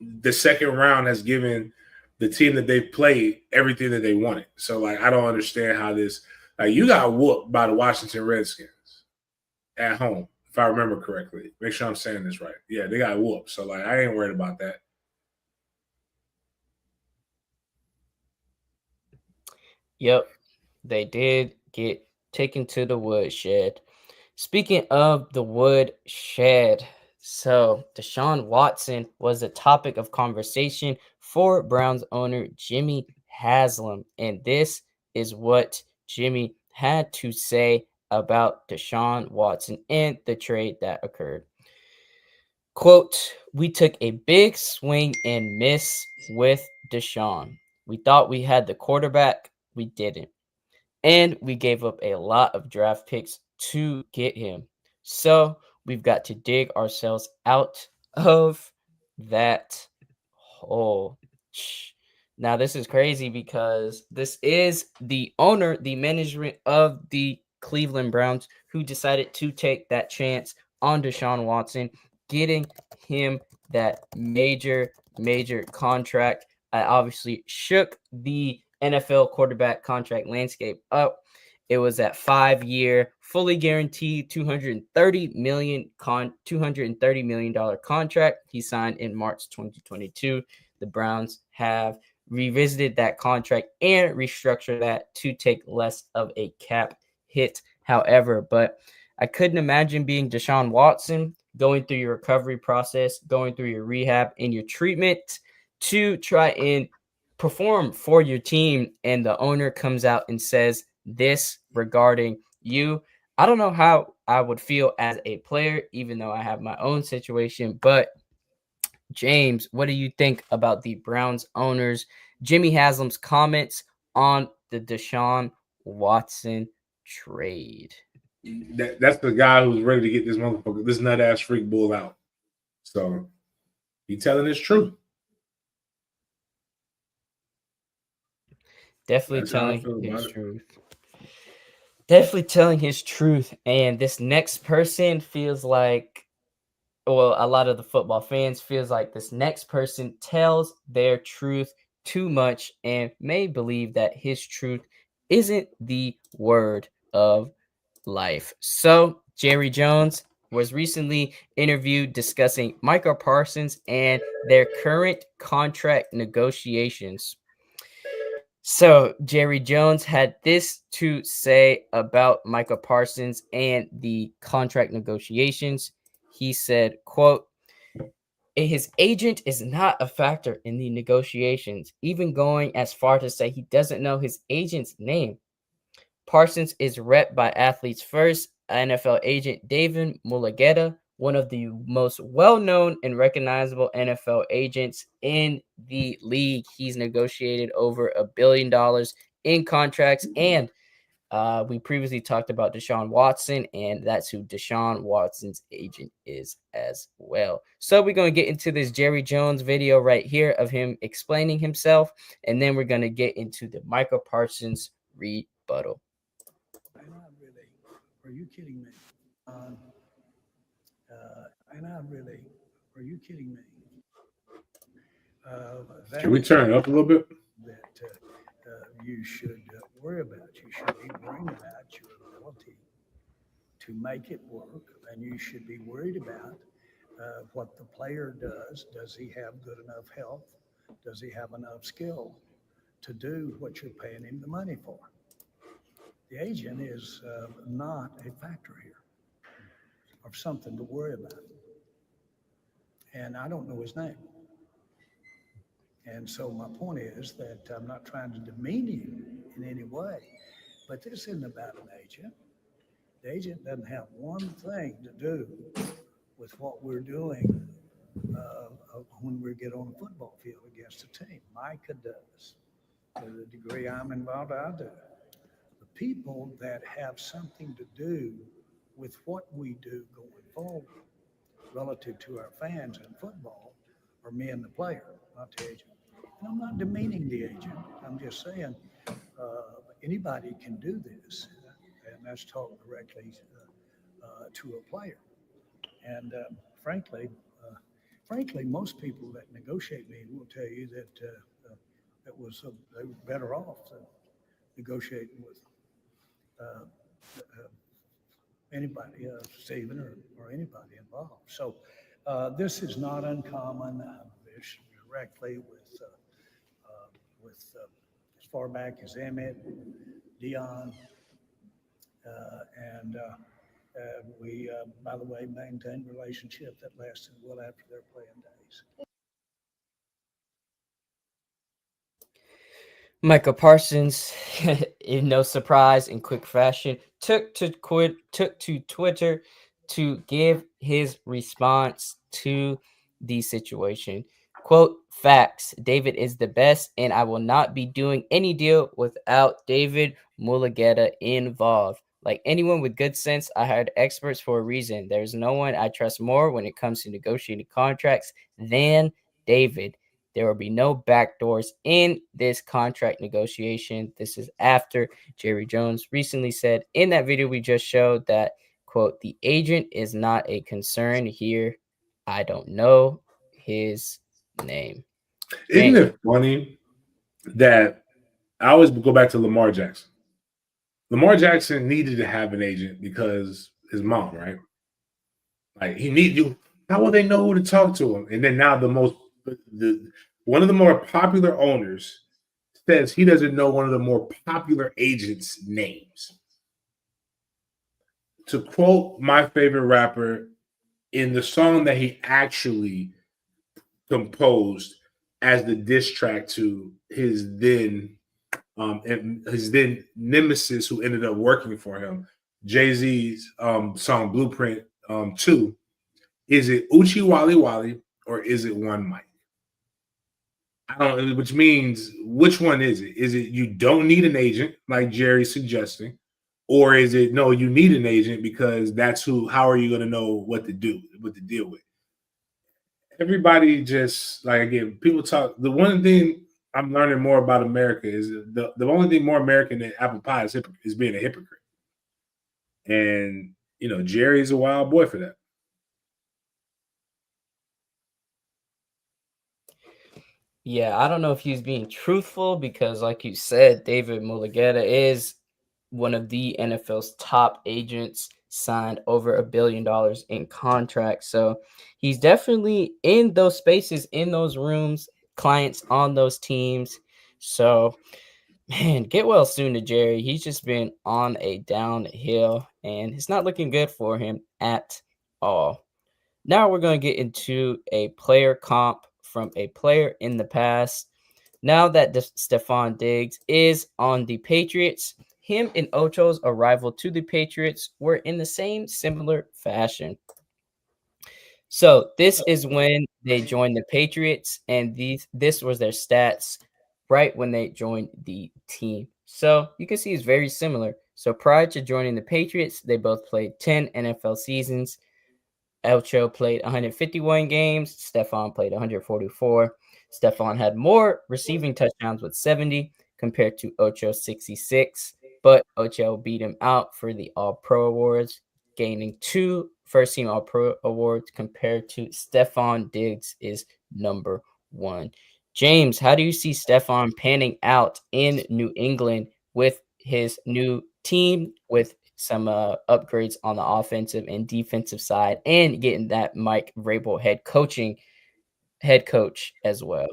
the second round has given the team that they've played everything that they wanted. So like I don't understand how this, like you got whooped by the Washington Redskins at home, if I remember correctly. Make sure I'm saying this right. Yeah, they got whooped. So like I ain't worried about that. Yep, they did get taken to the woodshed. Speaking of the woodshed, so Deshaun Watson was a topic of conversation for Browns owner Jimmy Haslam, and this is what Jimmy had to say about Deshaun Watson and the trade that occurred. Quote, we took a big swing and miss with Deshaun. We thought we had the quarterback. We didn't. And we gave up a lot of draft picks to get him. So we've got to dig ourselves out of that hole. Now, this is crazy because this is the owner, the management of the Cleveland Browns, who decided to take that chance on Deshaun Watson, getting him that major contract. I obviously shook the NFL quarterback contract landscape up. It was that 5-year, fully guaranteed $230 million contract he signed in March 2022. the Browns have revisited that contract and restructured that to take less of a cap hit. However, but I couldn't imagine being Deshaun Watson, going through your recovery process, going through your rehab and your treatment to try and perform for your team, and the owner comes out and says this regarding you. I don't know how I would feel as a player, even though I have my own situation. But James, what do you think about the Browns owners, Jimmy Haslam's comments on the Deshaun Watson trade? That's the guy who's ready to get this motherfucker, this nut ass freak bull out. So he telling his truth. Definitely That's how I telling feel about his it. truth. Definitely telling his truth. And this next person feels like, well, a lot of the football fans feels like this next person tells their truth too much and may believe that his truth isn't the word of life. So Jerry Jones was recently interviewed discussing Micah Parsons and their current contract negotiations. So Jerry Jones had this to say about Micah Parsons and the contract negotiations. He said, quote, his agent is not a factor in the negotiations, even going as far to say he doesn't know his agent's name. Parsons is rep by Athletes First NFL agent David Mulugeta, one of the most well-known and recognizable NFL agents in the league. He's negotiated over $1 billion in contracts, and we previously talked about Deshaun Watson, and that's who Deshaun Watson's agent is as well. So we're going to get into this Jerry Jones video right here of him explaining himself, and then we're going to get into the Micah Parsons rebuttal. Not really. Are you kidding me? Not really. Are you kidding me? Can we turn it up a little bit? That you should worry about. You should be worrying about your ability to make it work, and you should be worried about what the player does. Does he have good enough health? Does he have enough skill to do what you're paying him the money for? The agent is not a factor here, or something to worry about. And I don't know his name. And so my point is that I'm not trying to demean him in any way, but this isn't about an agent. The agent doesn't have one thing to do with what we're doing when we get on a football field against a team. Micah does. To the degree I'm involved, I do. The people that have something to do with what we do going forward relative to our fans in football are me and the player, not the agent. And I'm not demeaning the agent. I'm just saying anybody can do this, and that's talk directly to a player. And frankly, most people that negotiate me will tell you that they were better off than negotiating with anybody, Stephen or anybody involved. So this is not uncommon. This directly with as far back as Emmett, Dion, and we, by the way, maintained a relationship that lasted well after their playing days. Micah Parsons, in no surprise, in quick fashion, took to Twitter to give his response to the situation. Quote, facts, David is the best, and I will not be doing any deal without David Mulugeta involved. Like anyone with good sense, I hired experts for a reason. There's no one I trust more when it comes to negotiating contracts than David. There will be no backdoors in this contract negotiation. This is after Jerry Jones recently said in that video we just showed that, quote, the agent is not a concern here. I don't know his name. Isn't it funny that I always go back to Lamar Jackson? Lamar Jackson needed to have an agent because his mom, right? Like he need you. How will they know who to talk to him? And then now the one of the more popular owners says he doesn't know one of the more popular agents' names. To quote my favorite rapper, in the song that he actually composed as the diss track to his then nemesis who ended up working for him, Jay-Z's song Blueprint 2, is it Uchi Wally Wally or is it One Mic? I don't, which means which one is it? Is it you don't need an agent, like Jerry's suggesting, or is it no, you need an agent because that's who? How are you going to know what to do, what to deal with? Everybody just like again, people talk. The one thing I'm learning more about America is the only thing more American than apple pie is being a hypocrite, and Jerry's a wild boy for that. Yeah, I don't know if he's being truthful because, like you said, David Mulugeta is one of the NFL's top agents, signed over $1 billion in contracts. So he's definitely in those spaces, in those rooms, clients on those teams. So, man, get well soon to Jerry. He's just been on a downhill and it's not looking good for him at all. Now we're going to get into a player comp from a player in the past. Now that Stephon Diggs is on the Patriots, him and Ocho's arrival to the Patriots were in the same similar fashion. So this is when they joined the Patriots, and this was their stats right when they joined the team. So you can see it's very similar. So prior to joining the Patriots, they both played 10 NFL seasons. Elcho played 151 games. Stephon played 144. Stephon had more receiving touchdowns with 70 compared to Ocho's 66, but Ocho beat him out for the All-Pro awards, gaining 2 first-team All-Pro awards compared to Stephon Diggs is number 1. James, how do you see Stephon panning out in New England with his new team, with some upgrades on the offensive and defensive side, and getting that Mike Vrabel head coach as well?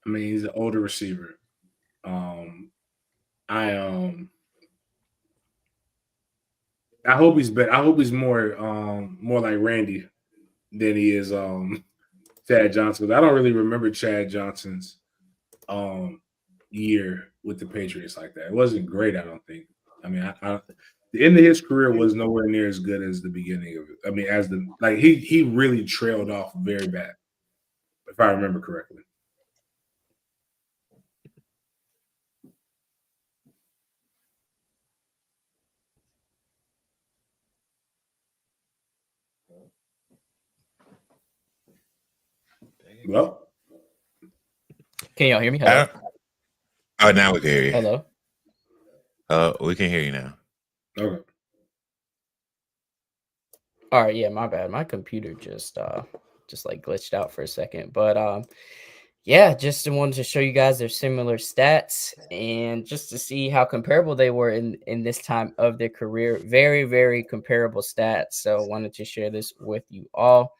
I mean, he's an older receiver. I I hope he's better. I hope he's more like Randy than he is Chad Johnson. Because I don't really remember Chad Johnson's um year with the Patriots like that. It wasn't great, I don't think. I mean, the end of his career was nowhere near as good as the beginning of it. I mean, as the like he really trailed off very bad, if I remember correctly. Well, Can y'all hear me? I Hello? don't, oh, now we can hear you. Hello? We can hear you now. okay. All right, yeah, my bad. My computer just like glitched out for a second. But yeah, just wanted to show you guys their similar stats and just to see how comparable they were in this time of their career. Very, very comparable stats. So wanted to share this with you all.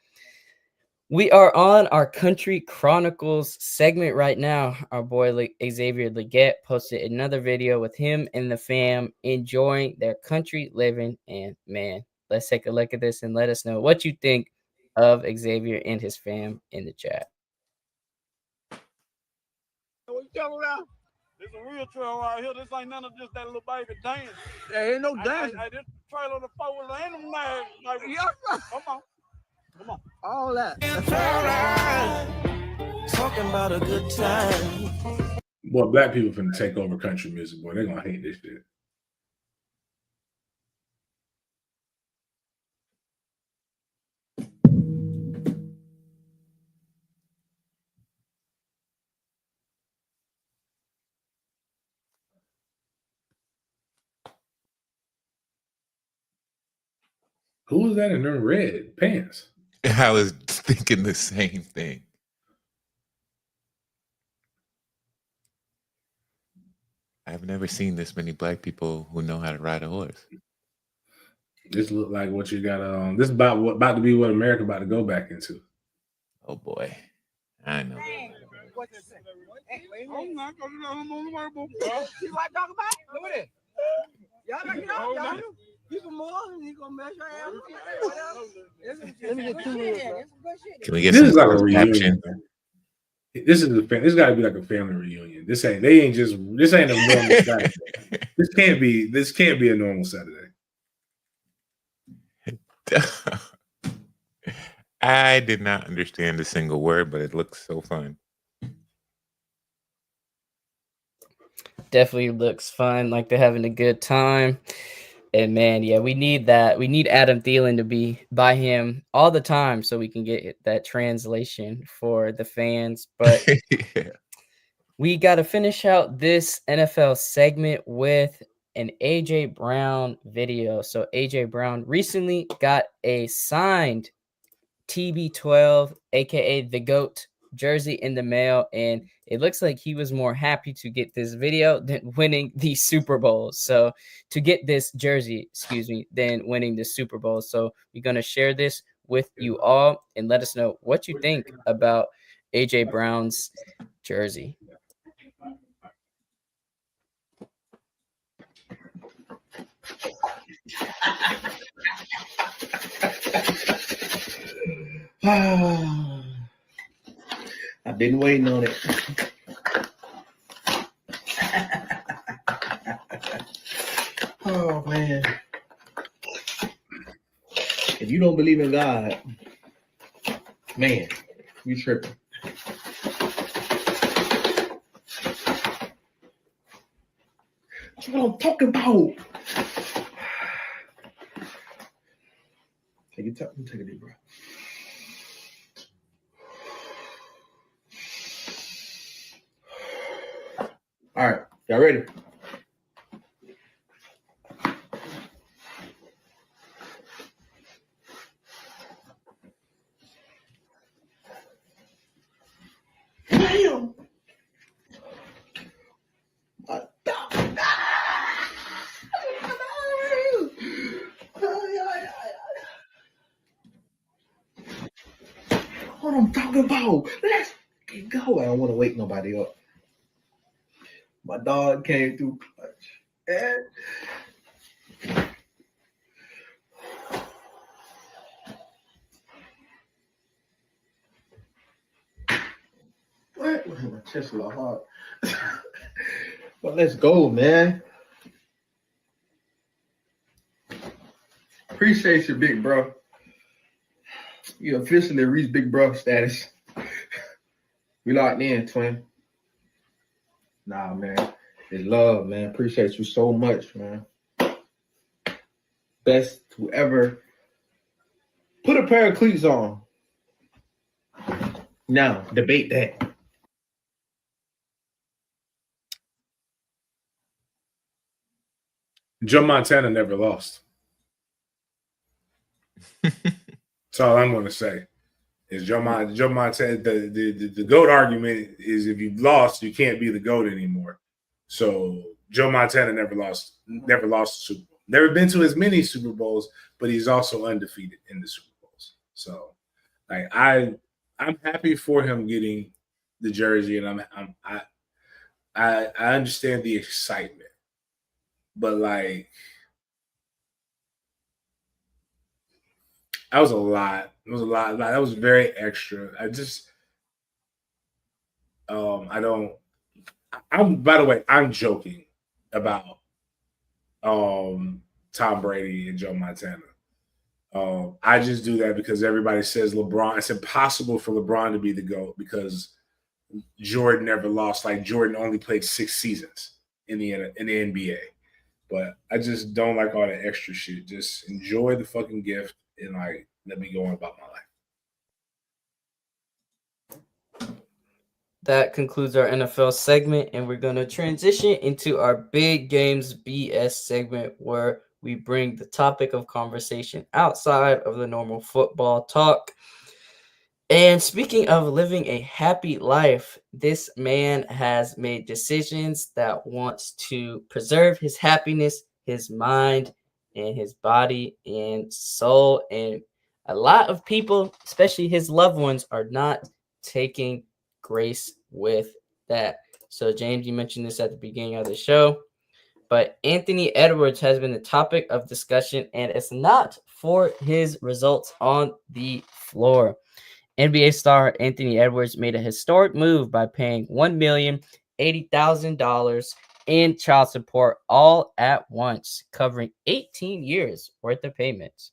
We are on our Country Chronicles segment right now. Our boy Xavier Leggett posted another video with him and the fam enjoying their country living. And man, let's take a look at this and let us know what you think of Xavier and his fam in the chat. What you talking about? This a real trail right here. This ain't none of just that little baby dance. There ain't no dance. This trail on the floor with the animal man. Like, come on. Come on. All that. Talking about a good time. Boy, black people finna take over country music. Boy, they're gonna hate this shit. Who was that in their red pants? I was thinking the same thing. I've never seen this many black people who know how to ride a horse. This look like what you got. This about to be what America about to go back into. Oh boy, I know. I'm not gonna let him on the workbook. You want to talk about it? Look at it. Y'all got it out. Y'all you some more and you gonna mess your ass up. Let me get 2 minutes. Can we get This some is like a closed reunion. caption? This got to be like a family reunion. This ain't a normal Saturday. This can't be a normal Saturday. I did not understand a single word, but it looks so fun. Definitely looks fun, like they're having a good time. And man, yeah, we need that. We need Adam Thielen to be by him all the time so we can get that translation for the fans. But Yeah. we got to finish out this NFL segment with an AJ Brown video. So AJ Brown recently got a signed TB12, aka the GOAT jersey in the mail, and it looks like he was more happy to get this video than winning the Super Bowl. So to get this jersey, than winning the Super Bowl. So we're gonna share this with you all and let us know what you think about AJ Brown's jersey. I've been waiting on it. Oh man. If you don't believe in God, man, you tripping. That's what I'm talking about. Take a deep breath. All right, y'all ready? Damn. What I'm talking about? Let's get go. I don't want to wake nobody up. My dog came through clutch. And what? My chest a little hard. But let's go, man. Appreciate you, big bro. You officially reached big bro status. We locked in, twin. Nah, man. It's love, man. Appreciate you so much, man. Best to ever put a pair of cleats on. Now, debate that. Joe Montana never lost. That's all I'm going to say. Is Joe Montana the GOAT argument is if you've lost, you can't be the GOAT anymore. So Joe Montana never lost the Super Bowl. Never been to as many Super Bowls, but he's also undefeated in the Super Bowls. So like I'm happy for him getting the jersey, and I understand the excitement, but like that was a lot. It was a lot. That was very extra. I just I don't. I'm by the way, I'm joking about Tom Brady and Joe Montana. I just do that because everybody says LeBron. It's impossible for LeBron to be the GOAT because Jordan never lost. Like Jordan only played 6 seasons in the NBA. But I just don't like all the extra shit. Just enjoy the fucking gift and like let me go on about my life. That concludes our NFL segment, and we're going to transition into our Big Games BS segment where we bring the topic of conversation outside of the normal football talk. And speaking of living a happy life, this man has made decisions that wants to preserve his happiness, his mind, in his body and soul. And a lot of people, especially his loved ones, are not taking grace with that. So, James, you mentioned this at the beginning of the show, but Anthony Edwards has been the topic of discussion, and it's not for his results on the floor. NBA star Anthony Edwards made a historic move by paying $1,080,000 in child support all at once, covering 18 years worth of payments.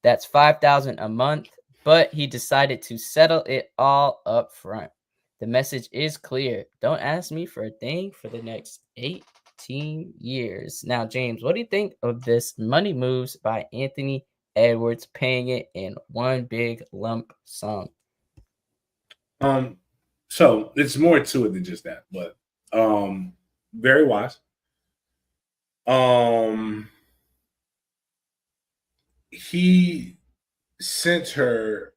That's $5,000 a month, but he decided to settle it all up front. The message is clear. Don't ask me for a thing for the next 18 years. Now, James, what do you think of this money moves by Anthony Edwards, paying it in one big lump sum? So it's more to it than just that, but very wise. He sent her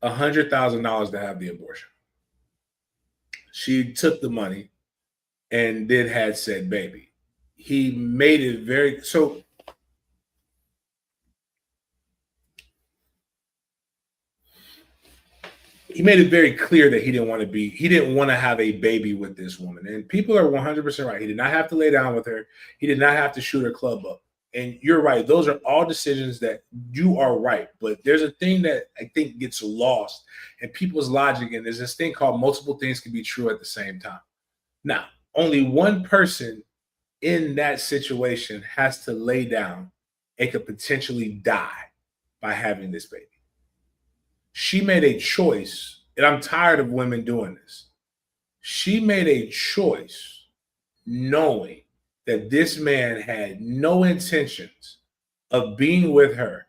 $100,000 to have the abortion. She took the money and then had said baby. He made it very so. He made it very clear that he didn't want to have a baby with this woman. And people are 100% right. He did not have to lay down with her. He did not have to shoot her club up. And you're right. Those are all decisions that you are right. But there's a thing that I think gets lost in people's logic. And there's this thing called multiple things can be true at the same time. Now, only one person in that situation has to lay down and could potentially die by having this baby. She made a choice, and I'm tired of women doing this. She made a choice knowing that this man had no intentions of being with her,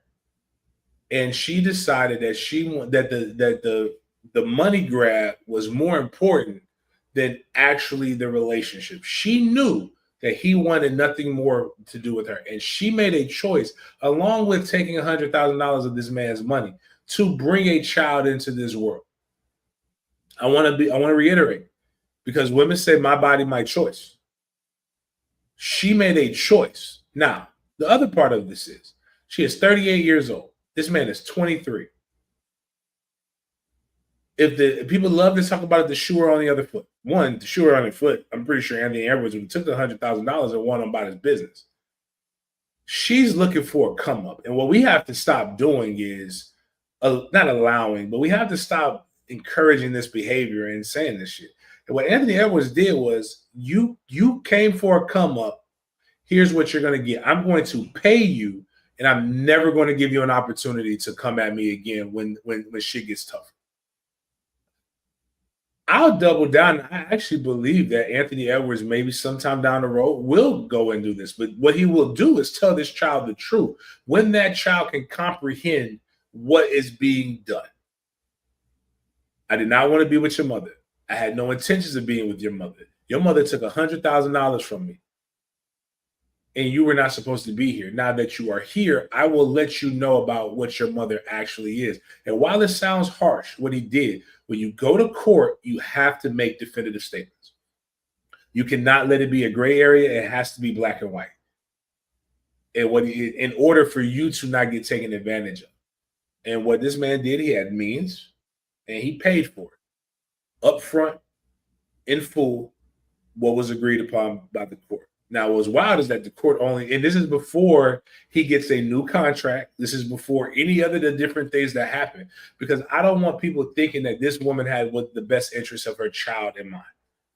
and she decided that the money grab was more important than actually the relationship. She knew that he wanted nothing more to do with her, and she made a choice, along with taking $100,000 of this man's money, to bring a child into this world. I want to reiterate, because women say my body, my choice. She made a choice. Now, the other part of this is she is 38 years old. This man is 23. If people love to talk about it, the shoe on the other foot. One, the shoe on the foot, I'm pretty sure Anthony Edwards would have took the $100,000 and won him about his business. She's looking for a come up. And what we have to stop doing is not allowing, but we have to stop encouraging this behavior and saying this shit. And what Anthony Edwards did was, you came for a come up. Here's what you're going to get. I'm going to pay you, and I'm never going to give you an opportunity to come at me again when shit gets tough. I'll double down. I actually believe that Anthony Edwards maybe sometime down the road will go and do this. But what he will do is tell this child the truth when that child can comprehend what is being done. I did not want to be with your mother. I had no intentions of being with your mother. Your mother took $100,000 from me, and you were not supposed to be here. Now that you are here, I will let you know about what your mother actually is. And while it sounds harsh, what he did, when you go to court, you have to make definitive statements. You cannot let it be a gray area. It has to be black and white. And in order for you to not get taken advantage of. And what this man did, he had means, and he paid for it up front, in full, what was agreed upon by the court. Now, what's wild is that the court only, and this is before he gets a new contract. This is before any other the different things that happen, because I don't want people thinking that this woman had what the best interest of her child in mind,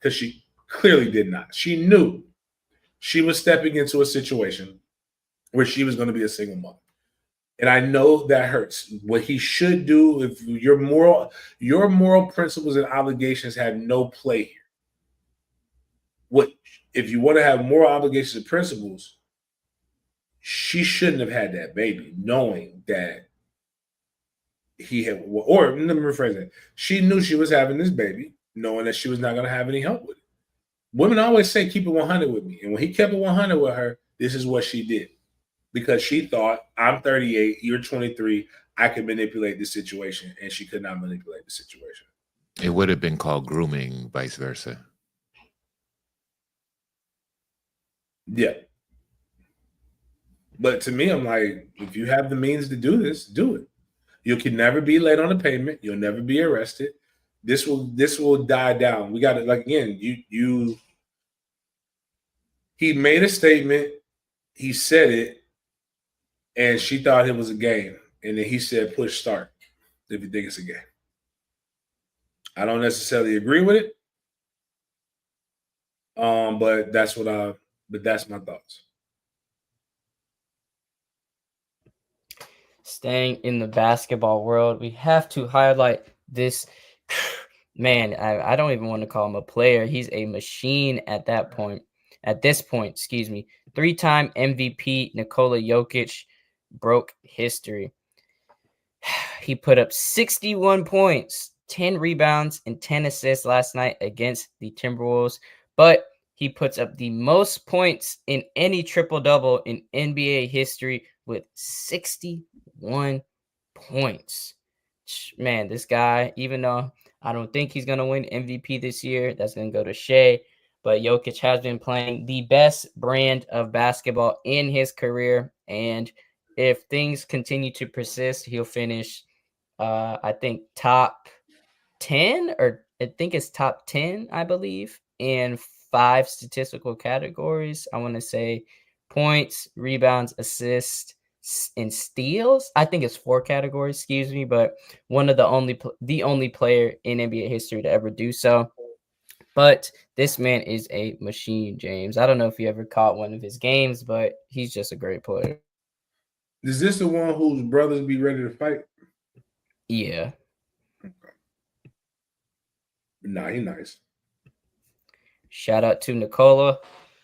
because she clearly did not. She knew she was stepping into a situation where she was going to be a single mother. And I know that hurts. What he should do, if your moral principles and obligations have no play here. If you want to have moral obligations and principles, she shouldn't have had that baby, knowing that he had, or let me rephrase that. She knew she was having this baby, knowing that she was not going to have any help with it. Women always say, keep it 100 with me. And when he kept it 100 with her, this is what she did. Because she thought, I'm 38, you're 23, I can manipulate the situation. And she could not manipulate the situation. It would have been called grooming, vice versa. Yeah. But to me, I'm like, if you have the means to do this, do it. You can never be late on a payment. You'll never be arrested. This will die down. We got to, like, again, he made a statement, he said it, and she thought it was a game. And then he said, push start if you think it's a game. I don't necessarily agree with it. But that's my thoughts. Staying in the basketball world, we have to highlight this man. I don't even want to call him a player. He's a machine at this point, excuse me. 3-time MVP Nikola Jokic broke history. He put up 61 points, 10 rebounds, and 10 assists last night against the Timberwolves. But he puts up the most points in any triple-double in NBA history with 61 points. Man, this guy, even though I don't think he's going to win MVP this year, that's going to go to Shea. But Jokic has been playing the best brand of basketball in his career. And if things continue to persist, he'll finish, I think, top 10, or I think it's top 10, I believe, in 5 statistical categories. I want to say points, rebounds, assists, and steals. I think it's 4 categories, excuse me, but one of the only player in NBA history to ever do so. But this man is a machine, James. I don't know if you ever caught one of his games, but he's just a great player. Is this the one whose brothers be ready to fight? Yeah. Nah, he nice. Shout out to Nikola.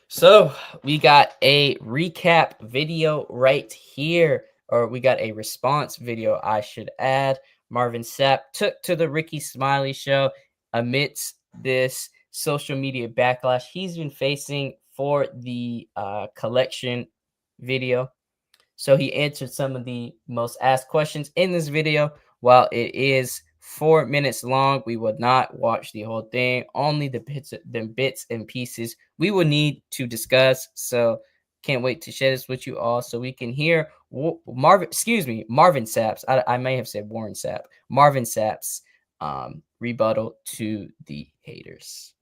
So we got a recap video right here, or we got a response video, I should add. Marvin Sapp took to the Ricky Smiley show amidst this social media backlash he's been facing for the collection video. So he answered some of the most asked questions in this video. While it is 4 minutes long, we will not watch the whole thing, only the bits and pieces we will need to discuss. So can't wait to share this with you all so we can hear Marvin Sapp's, I may have said Warren Sapp, Marvin Sapp's rebuttal to the haters.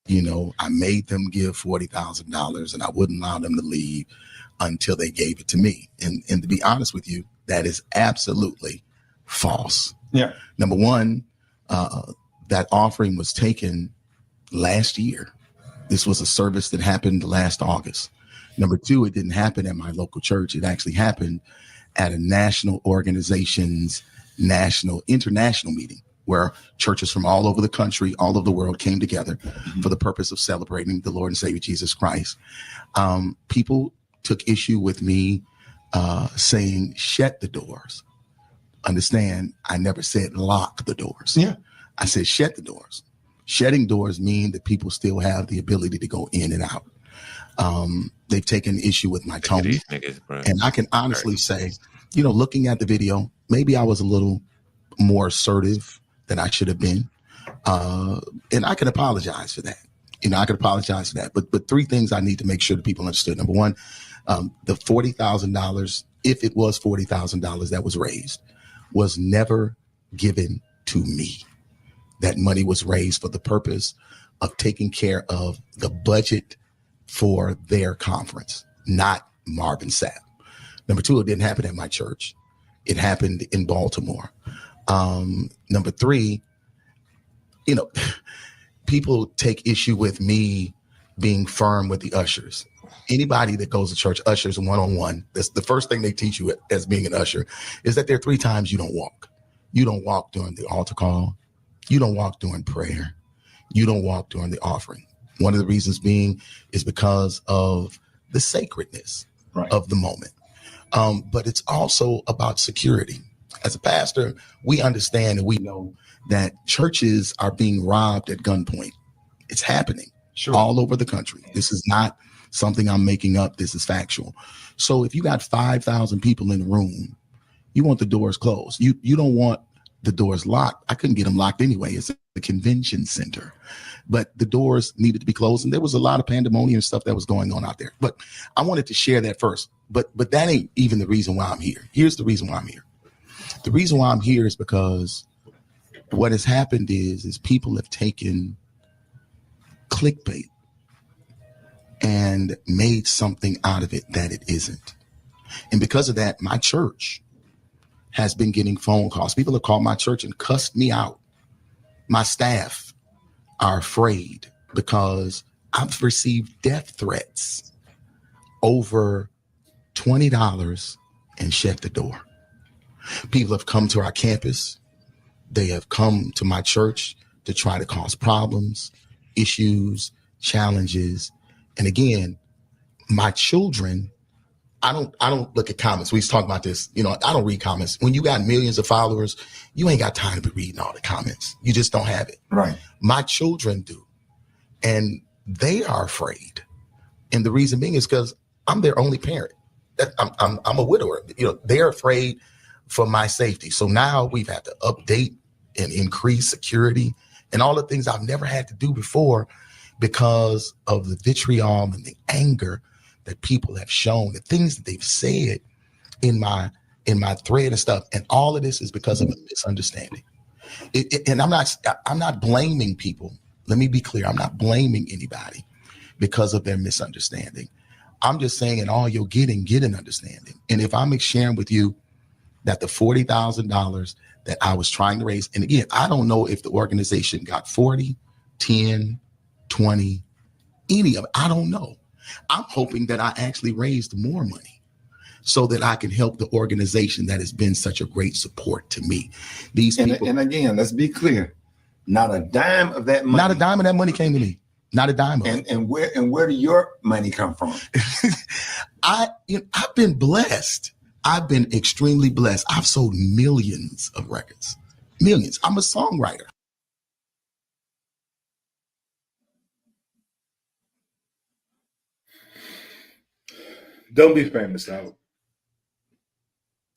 You know, I made them give $40,000 and I wouldn't allow them to leave until they gave it to me. And to be honest with you, that is absolutely false. Yeah. Number one, that offering was taken last year. This was a service that happened last August. Number two, it didn't happen at my local church. It actually happened at a national organization's international meeting, where churches from all over the country, all over the world came together for the purpose of celebrating the Lord and Savior Jesus Christ. People took issue with me saying, shut the doors. Understand, I never said lock the doors. Yeah. I said, shut the doors. Shutting doors mean that people still have the ability to go in and out. They've taken issue with my tone. And I can honestly say, you know, looking at the video, maybe I was a little more assertive than I should have been. And I can apologize for that. You know, I can apologize for that. But 3 things I need to make sure that people understood. Number one, the $40,000, if it was $40,000 that was raised, was never given to me. That money was raised for the purpose of taking care of the budget for their conference, not Marvin Sapp. Number 2, it didn't happen at my church. It happened in Baltimore. Number 3, you know, people take issue with me being firm with the ushers. Anybody that goes to church, ushers one-on-one, that's the first thing they teach you as being an usher, is that there are 3 times you don't walk. You don't walk during the altar call. You don't walk during prayer. You don't walk during the offering. One of the reasons being is because of the sacredness of the moment. But it's also about security. As a pastor, we understand and we know that churches are being robbed at gunpoint. It's happening all over the country. This is not something I'm making up. This is factual. So if you got 5,000 people in the room, you want the doors closed. You don't want the doors locked. I couldn't get them locked anyway. It's a convention center, but the doors needed to be closed, and there was a lot of pandemonium stuff that was going on out there. But I wanted to share that first. But that ain't even the reason why I'm here. Here's the reason why I'm here. The reason why I'm here is because what has happened is people have taken clickbait and made something out of it that it isn't. And because of that, my church has been getting phone calls. People have called my church and cussed me out. My staff are afraid because I've received death threats over $20 and shut the door. People have come to our campus. They have come to my church to try to cause problems, issues, challenges. And again, my children, I don't look at comments. We was talking about this. I don't read comments. When you got millions of followers, you ain't got time to be reading all the comments. You just don't have it. Right. My children do. And they are afraid. And the reason being is because I'm their only parent. I'm a widower. They're afraid for my safety. So now we've had to update and increase security and all the things I've never had to do before because of the vitriol and the anger that people have shown, the things that they've said in my thread and stuff. And all of this is because of a misunderstanding. And I'm not blaming people. Let me be clear. I'm not blaming anybody because of their misunderstanding. I'm just saying in all you're getting, get an understanding. And if I'm sharing with you that the $40,000 that I was trying to raise, and again, I don't know if the organization got 40, 10, 20, any of it. I don't know. I'm hoping that I actually raised more money so that I can help the organization that has been such a great support to me. These people, and again, let's be clear, not a dime of that money. Not a dime of that money came to me. Not a dime of it. And where did your money come from? I've been blessed. I've been extremely blessed. I've sold millions of records. Millions. I'm a songwriter. Don't be famous, though.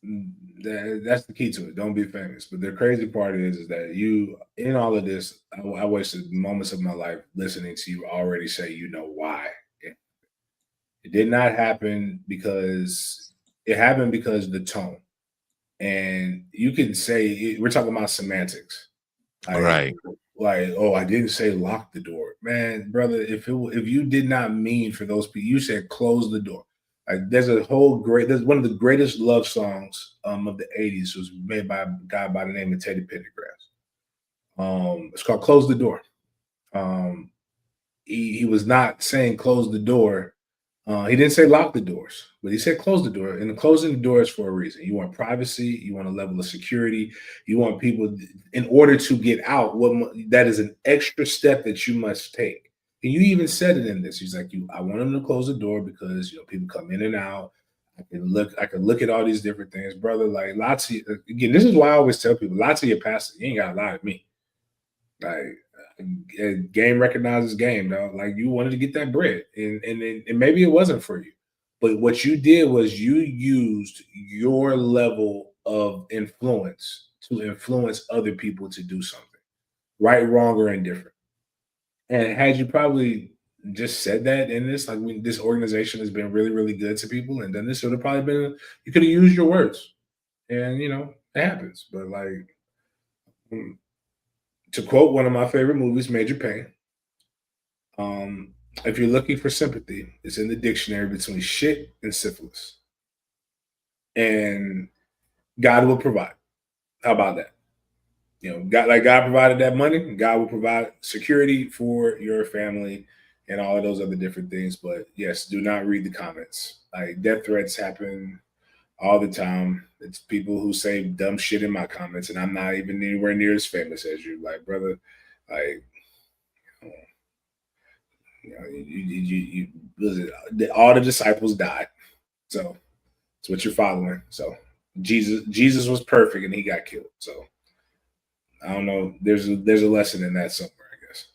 That's the key to it. Don't be famous. But the crazy part is that you, in all of this, I wasted moments of my life listening to you already say why. It did not happen because it happened because of the tone. And you can say we're talking about semantics. Right. Like, oh, I didn't say lock the door. Man, brother, if you did not mean for those people, you said close the door. Like there's one of the greatest love songs of the 80s was made by a guy by the name of Teddy Pendergrass. It's called Close the Door. He was not saying close the door. He didn't say lock the doors, but he said close the door. And closing the door is for a reason. You want privacy. You want a level of security. You want people, in order to get out, that is an extra step that you must take. And you even said it in this. He's like, I want him to close the door because people come in and out. I can look at all these different things, brother. Like lots of, again, this is why I always tell people, lots of your pastors, you ain't gotta lie to me. Like game recognizes game, dog. Like you wanted to get that bread, and maybe it wasn't for you, but what you did was you used your level of influence to influence other people to do something, right, wrong, or indifferent. And had you probably just said that in this, like this organization has been really, really good to people, and then this would have probably been you could have used your words, and it happens. But like to quote one of my favorite movies, Major Payne, if you're looking for sympathy, it's in the dictionary between shit and syphilis. And God will provide. How about that? God provided that money. God will provide security for your family and all of those other different things. But yes, do not read the comments. Like death threats happen all the time. It's people who say dumb shit in my comments, and I'm not even anywhere near as famous as you. Like, brother, like all the disciples died. So it's what you're following. So Jesus was perfect and he got killed. So I don't know. There's a lesson in that somewhere, I guess.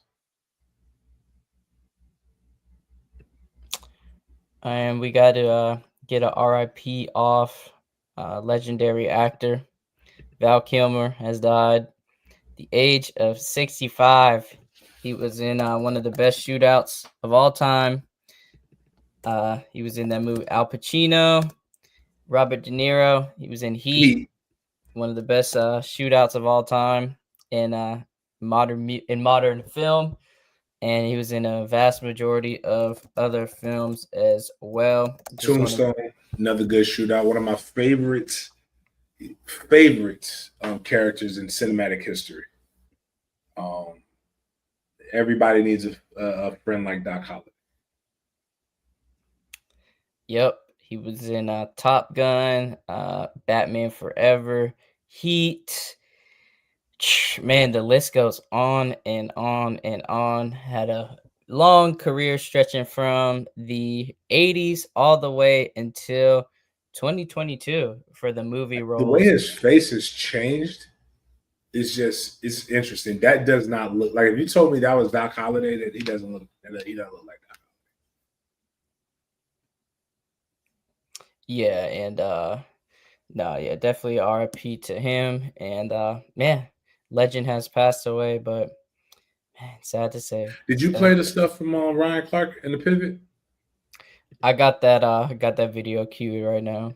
And we got to get a RIP off legendary actor. Val Kilmer has died. The age of 65. He was in one of the best shootouts of all time. He was in that movie Al Pacino, Robert De Niro. He was in Heat, one of the best shootouts of all time in modern film, and he was in a vast majority of other films as well. Tombstone, another good shootout. One of my favorite characters in cinematic history. Everybody needs a friend like Doc Holliday. Yep, he was in Top Gun, Batman Forever, Heat. Man, the list goes on and on and on. Had a long career stretching from the 80s all the way until 2022 for the movie roles. The way his face has changed is just, it's interesting. That does not look like, if you told me that was Doc Holliday, that he doesn't look like Doc. Yeah, and definitely RIP to him. And man, legend has passed away, but man, sad to say. Did you play the stuff from Ryan Clark and the Pivot? I got that video queued right now.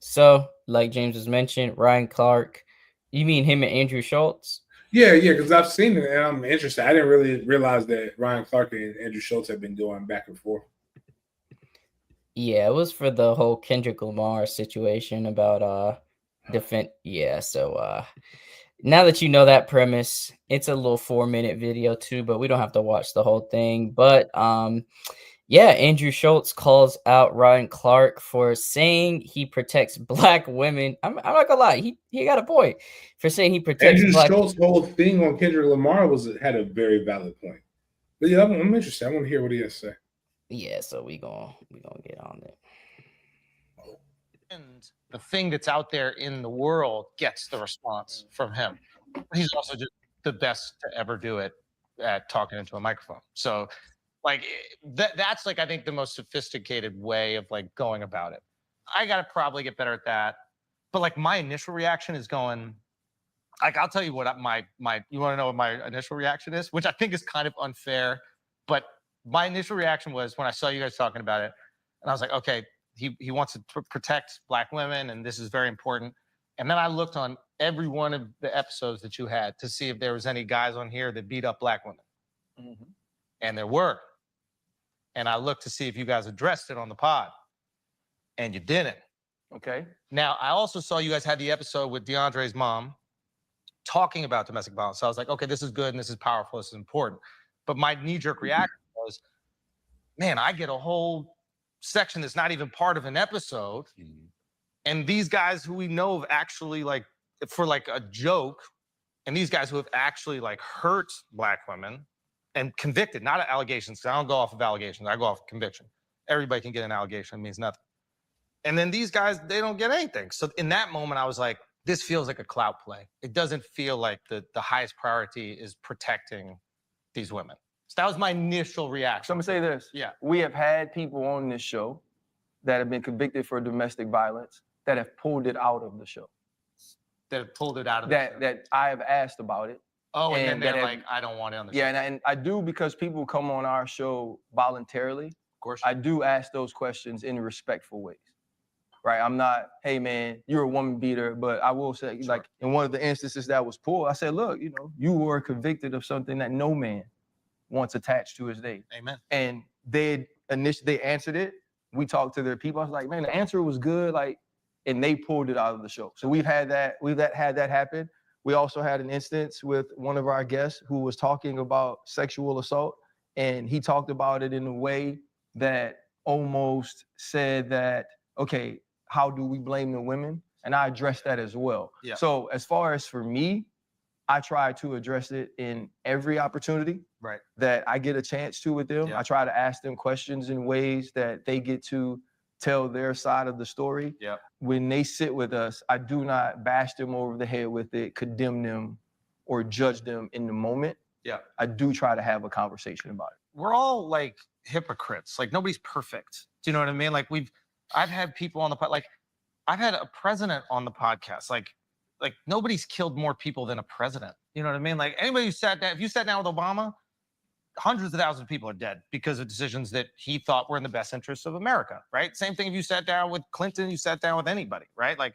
So, like James has mentioned, Ryan Clark. You mean him and Andrew Schultz? Yeah, because I've seen it and I'm interested. I didn't really realize that Ryan Clark and Andrew Schultz have been going back and forth. Yeah, it was for the whole Kendrick Lamar situation about defense. Yeah, so now that you know that premise, it's a little 4-minute video too, but we don't have to watch the whole thing. But yeah, Andrew Schultz calls out Ryan Clark for saying he protects black women. I'm not gonna lie, he got a point for saying he protects Andrew black. Schultz's whole thing on Kendrick Lamar had a very valid point. But yeah, I'm interested. I want to hear what he has to say. Yeah, so we gonna get on it. And the thing that's out there in the world gets the response from him. He's also just the best to ever do it at talking into a microphone. So like that's like, I think the most sophisticated way of like going about it. I got to probably get better at that. But like my initial reaction is going, like, I'll tell you what my you want to know what my initial reaction is, which I think is kind of unfair. But my initial reaction was when I saw you guys talking about it, and I was like, okay, he wants to protect black women, and this is very important. And then I looked on every one of the episodes that you had to see if there was any guys on here that beat up black women. Mm-hmm. And there were. And I looked to see if you guys addressed it on the pod, and you didn't. Okay. Now, I also saw you guys had the episode with DeAndre's mom talking about domestic violence. So I was like, okay, this is good and this is powerful, this is important. But my knee-jerk reaction was, man, I get a whole section that's not even part of an episode. Mm-hmm. And these guys who we know have actually, like, for like a joke, and these guys who have actually like hurt black women and convicted, not allegations. I don't go off of allegations, I go off of conviction. Everybody can get an allegation, it means nothing. And then these guys, they don't get anything. So in that moment, I was like, this feels like a clout play. It doesn't feel like the highest priority is protecting these women. So that was my initial reaction. So I'm gonna say this. Yeah. We have had people on this show that have been convicted for domestic violence that have pulled it out of the show. That have pulled it out of the show. That I have asked about it. Oh, and then they're like, I don't want it on the show. Yeah, and I do, because people come on our show voluntarily. Of course. I do ask those questions in respectful ways. Right, I'm not, hey man, you're a woman beater, but I will say, like, in one of the instances that was pulled, I said, look, you know, you were convicted of something that no man wants attached to his name. Amen. And they answered it. We talked to their people. I was like, man, the answer was good, like, and they pulled it out of the show. So we've had that happen. We also had an instance with one of our guests who was talking about sexual assault, and he talked about it in a way that almost said that, okay, how do we blame the women? And I addressed that as well. Yeah. So as far as for me, I try to address it in every opportunity that I get a chance to with them. Yeah. I try to ask them questions in ways that they get to tell their side of the story. Yeah. When they sit with us, I do not bash them over the head with it, condemn them, or judge them in the moment. Yeah. I do try to have a conversation about it. We're all like hypocrites. Like nobody's perfect. Do you know what I mean? Like I've had people on the pod, like I've had a president on the podcast. Like nobody's killed more people than a president. You know what I mean? Like anybody who sat down, if you sat down with Obama, hundreds of thousands of people are dead because of decisions that he thought were in the best interests of America, right? Same thing if you sat down with Clinton, you sat down with anybody, right? Like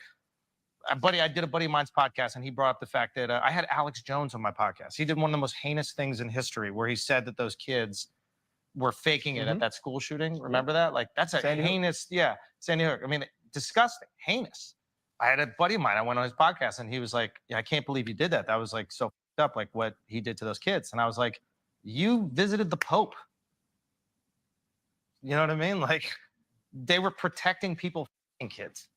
I did a buddy of mine's podcast, and he brought up the fact that I had Alex Jones on my podcast. He did one of the most heinous things in history where he said that those kids were faking it at that school shooting. Remember that? Like that's a heinous, Sandy Hook. I mean, disgusting, heinous. I had a buddy of mine, I went on his podcast, and he was like, I can't believe you did that. That was like so up, like what he did to those kids. And I was like, you visited the Pope. You know what I mean? Like they were protecting people f***ing kids.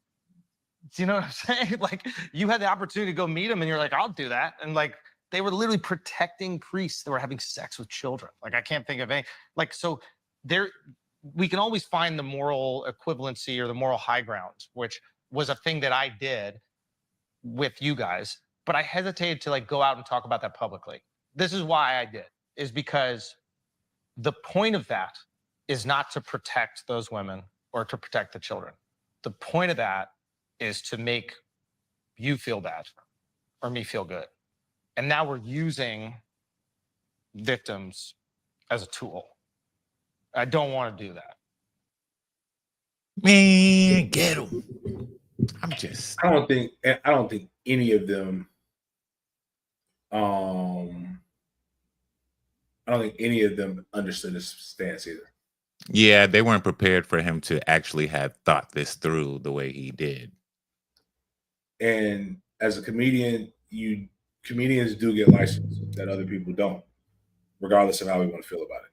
Do you know what I'm saying? Like you had the opportunity to go meet him and you're like, I'll do that. And like they were literally protecting priests that were having sex with children. Like I can't think of any, like, so there, we can always find the moral equivalency or the moral high ground, which was a thing that I did with you guys, but I hesitated to like go out and talk about that publicly. This is why I did, is because the point of that is not to protect those women or to protect the children. The point of that is to make you feel bad or me feel good. And now we're using victims as a tool. I don't want to do that. Man, get them. I don't think any of them. I don't think any of them understood his stance either. Yeah, they weren't prepared for him to actually have thought this through the way he did. And as a comedian, comedians do get license that other people don't, regardless of how we want to feel about it.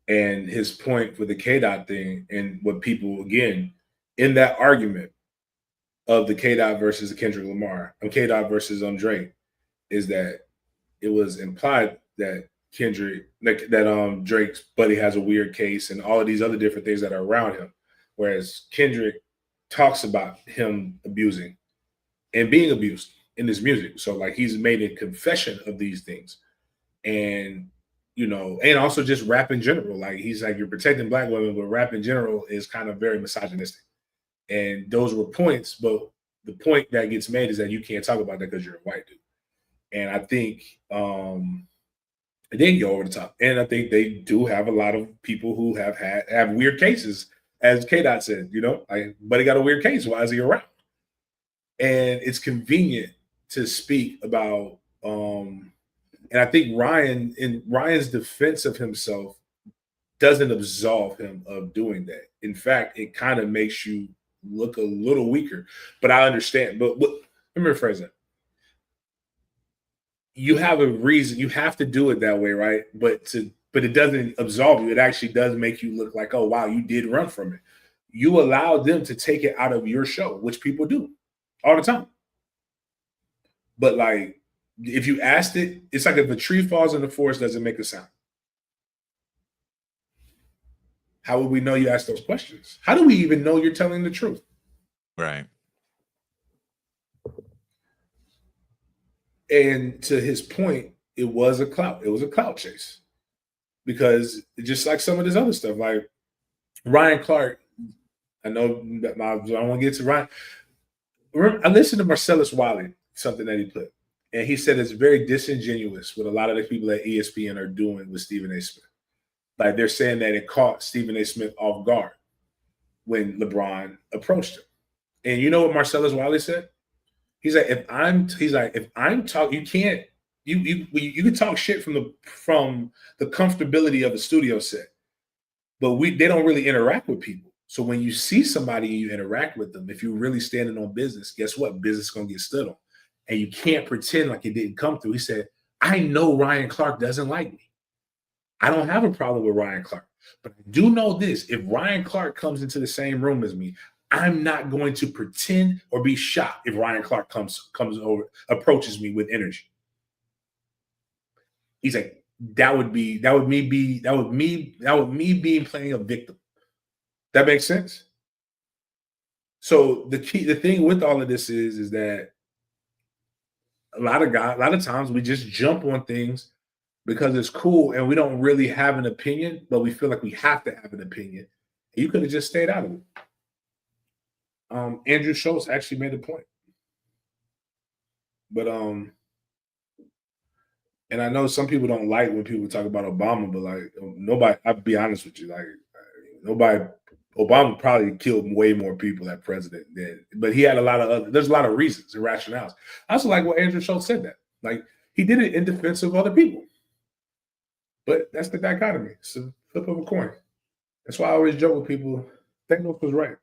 And his point with the K-Dot thing, and what people, again, in that argument of the K-Dot versus Kendrick Lamar, K-Dot versus Drake, is that it was implied that Drake's buddy has a weird case and all of these other different things that are around him, whereas Kendrick talks about him abusing and being abused in his music. So like he's made a confession of these things, and and also just rap in general. Like he's like, you're protecting Black women, but rap in general is kind of very misogynistic. And those were points, but the point that gets made is that you can't talk about that because you're a white dude. And I think it didn't go over the top. And I think they do have a lot of people who have weird cases, as K-Dot said, like, but he got a weird case. Why is he around? And it's convenient to speak about, and I think Ryan, in Ryan's defense of himself, doesn't absolve him of doing that. In fact, it kind of makes you look a little weaker. But I understand. But let me rephrase that. You have a reason. You have to do it that way, right? But it doesn't absolve you. It actually does make you look like, oh, wow, you did run from it. You allow them to take it out of your show, which people do all the time. But like, if you asked it, it's like if a tree falls in the forest, doesn't make a sound. How would we know you asked those questions? How do we even know you're telling the truth? Right. And to his point, it was a clout chase. Because just like some of this other stuff, like Ryan Clark, I know that I don't want to get to Ryan. I listened to Marcellus Wiley, something that he put, and he said it's very disingenuous what a lot of the people at ESPN are doing with Stephen A. Smith. Like they're saying that it caught Stephen A. Smith off guard when LeBron approached him. And you know what Marcellus Wiley said? He's like, if I'm talking, you can't, you can talk shit from the comfortability of the studio set, but they don't really interact with people. So when you see somebody and you interact with them, if you're really standing on business, guess what? Business is gonna get stood on. And you can't pretend like it didn't come through. He said, I know Ryan Clark doesn't like me. I don't have a problem with Ryan Clark. But I do know this. If Ryan Clark comes into the same room as me, I'm not going to pretend or be shocked if Ryan Clark comes over, approaches me with energy. He's like, that would me being playing a victim. That makes sense. So the thing with all of this is that a lot of times we just jump on things because it's cool and we don't really have an opinion, but we feel like we have to have an opinion. You could have just stayed out of it. Andrew Schultz actually made a point. But and I know some people don't like when people talk about Obama, but like nobody, I'll be honest with you, like nobody, Obama probably killed way more people as president than, but he had a lot of there's a lot of reasons and rationales. I also like what Andrew Schultz said, that like he did it in defense of other people. But that's the dichotomy. It's a flip of a coin. That's why I always joke with people, Thanos was right.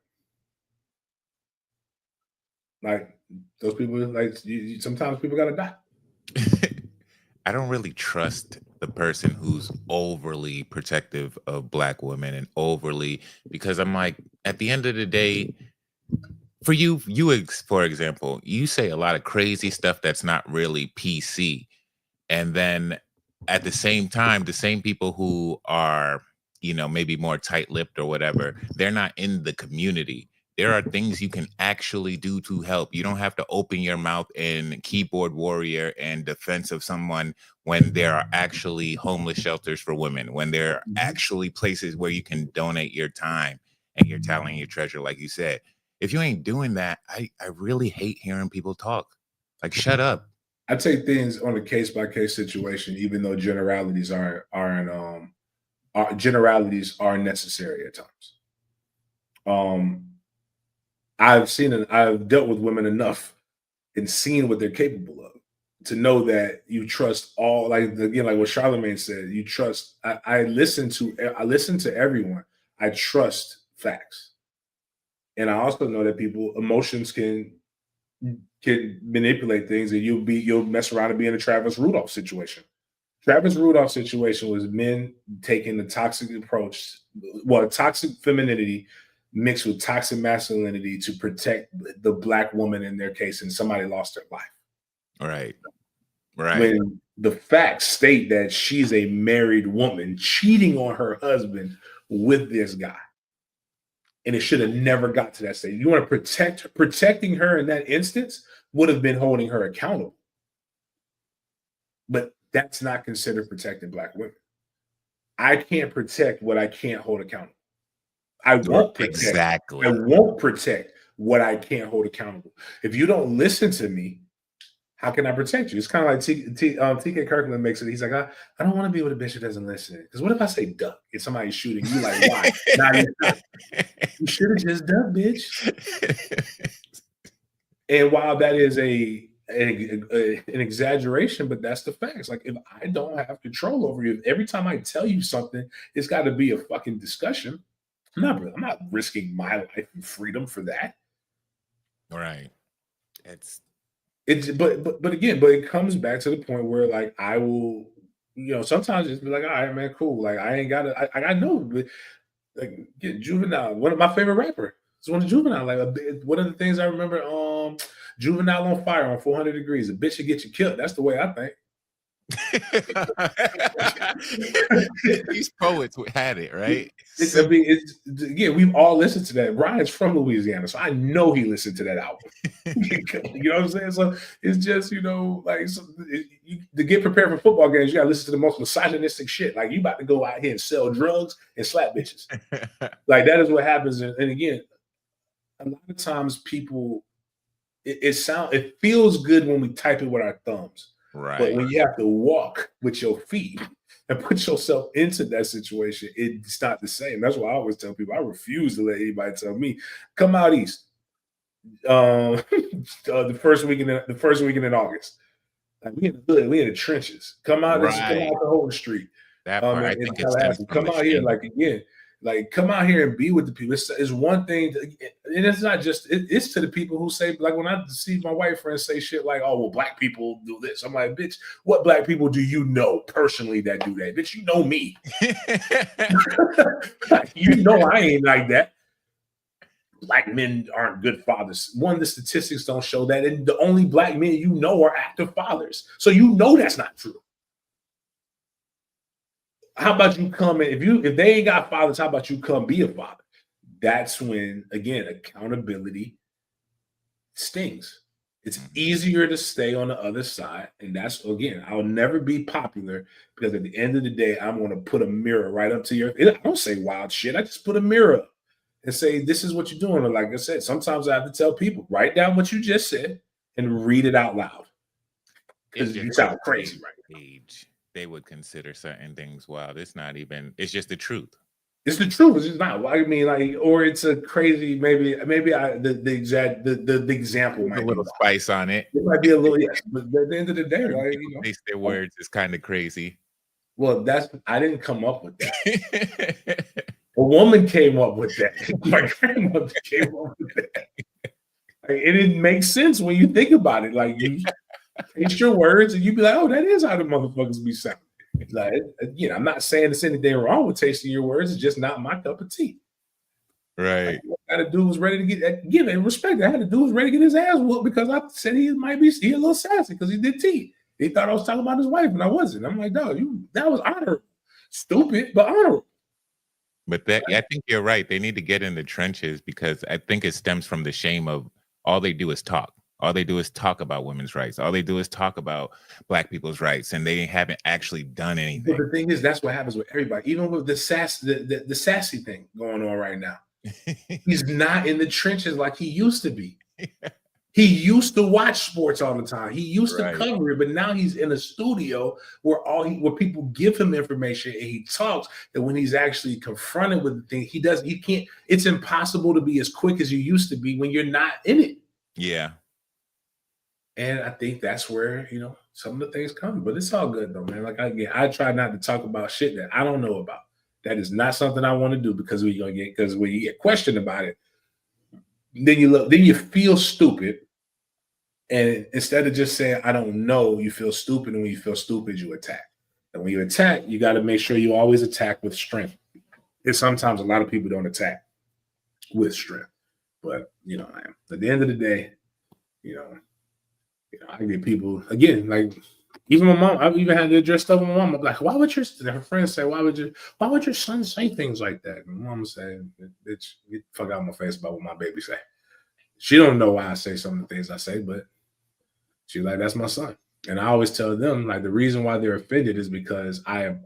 Like those people, like sometimes people gotta die. I don't really trust the person who's overly protective of Black women and overly, because I'm like, at the end of the day, for you, for example, you say a lot of crazy stuff that's not really PC, and then at the same time, the same people who are, maybe more tight-lipped or whatever, they're not in the community. There are things you can actually do to help. You don't have to open your mouth in keyboard warrior and defense of someone when there are actually homeless shelters for women, when there are actually places where you can donate your time and your talent and your treasure, like you said. If you ain't doing that, I really hate hearing people talk. Like, shut up. I take things on a case by case situation, even though generalities generalities are necessary at times. I've dealt with women enough and seen what they're capable of to know that you trust all, like again, like what Charlemagne said, you trust. I listen to everyone. I trust facts. And I also know that emotions can manipulate things, and you'll mess around and be in a Travis Rudolph situation. Travis Rudolph situation was men taking the toxic approach, toxic femininity mixed with toxic masculinity to protect the Black woman in their case, and somebody lost their life. Right. When the facts state that she's a married woman cheating on her husband with this guy. And it should have never got to that stage. You want to protecting her in that instance would have been holding her accountable. But that's not considered protecting Black women. I can't protect what I can't hold accountable. I won't protect what I can't hold accountable. If you don't listen to me, how can I protect you? It's kind of like TK Kirkland makes it. He's like, I don't want to be with a bitch who doesn't listen. Because what if I say duck and somebody's shooting? You like, why? Nah, you're not. You should have just done, bitch. And while that is an exaggeration, but that's the facts. Like, if I don't have control over you, every time I tell you something, it's got to be a fucking discussion. I'm not risking my life and freedom for that. Right. But it comes back to the point where like I will, sometimes just be like, all right, man, cool. Like I ain't gotta, I know, but like Juvenile, one of my favorite rapper. It's one of Juvenile. Like one of the things I remember, Juvenile on Fire on 400 Degrees. A bitch should get you killed. That's the way I think. These poets had it, right? We've all listened to that. Brian's from Louisiana, so I know he listened to that album. You know what I'm saying? So it's just, to get prepared for football games, you gotta listen to the most misogynistic shit. Like you about to go out here and sell drugs and slap bitches. Like that is what happens. And again, a lot of times people, it feels good when we type it with our thumbs. Right. But when you have to walk with your feet and put yourself into that situation, it's not the same. That's why I always tell people I refuse to let anybody tell me, come out east. The first weekend in August. Like we in the hood, we in the trenches. Come out, come out to Holden Street. That part, I think it's come out here, like again. Like, come out here and be with the people. It's one thing, and it's not just, it's to the people who say, like, when I see my white friends say shit like, oh, well, Black people do this. I'm like, bitch, what Black people do you know personally that do that? Bitch, you know me. You know I ain't like that. Black men aren't good fathers. One, the statistics don't show that. And the only Black men you know are active fathers. So you know that's not true. How about you come in? If they ain't got fathers, how about you come be a father? That's when, again, accountability stings. It's easier to stay on the other side. And that's, again, I'll never be popular because at the end of the day, I'm going to put a mirror right up to your, I don't say wild shit. I just put a mirror up. and say, this is what you're doing. And like I said, sometimes I have to tell people, write down what you just said and read it out loud. Because you sound crazy right now. Age, they would consider certain things wild. It's not even, it's just the truth. It's the truth. It's just not. I mean, like, or it's a crazy. Maybe the example might a little spice on it. It might be a little, yes. But at the end of the day, like, you know, taste their words is kind of crazy. Well, I didn't come up with that. A woman came up with that. My grandmother came up with that. Like, it didn't make sense when you think about it. Like, you taste your words and you be like, oh, that is how the motherfuckers be sounding. Like, you know, I'm not saying there's anything wrong with tasting your words. It's just not my cup of tea. Right. Like, I had a dude was ready to give it respect. I had a dude was ready to get his ass whooped because I said he might be a little sassy because he did tea. He thought I was talking about his wife and I wasn't. I'm like, dog, that was honorable. Stupid, but honorable. But that, I think you're right. They need to get in the trenches because I think it stems from the shame of all they do is talk. All they do is talk about women's rights. All they do is talk about Black people's rights, and they haven't actually done anything. But the thing is, that's what happens with everybody. Even with the sassy thing going on right now, he's not in the trenches like he used to be. He used to watch sports all the time. He used to cover it, but now he's in a studio where where people give him information and he talks. That when he's actually confronted with the thing, he can't. It's impossible to be as quick as you used to be when you're not in it. Yeah. And I think that's where, you know, some of the things come. But it's all good though, man. Like I try not to talk about shit that I don't know about. That is not something I want to do because when you get questioned about it, then you feel stupid. And instead of just saying, I don't know, you feel stupid. And when you feel stupid, you attack. And when you attack, you got to make sure you always attack with strength. And sometimes a lot of people don't attack with strength. But, you know, at the end of the day, you know, I get people, again, like, even my mom, I've even had to address stuff with my mom. I'm like, why would her friends say, why would your son say things like that? And my mom said, bitch, get the fuck out of my face about what my baby say. She don't know why I say some of the things I say, but she's like, that's my son. And I always tell them, like, the reason why they're offended is because I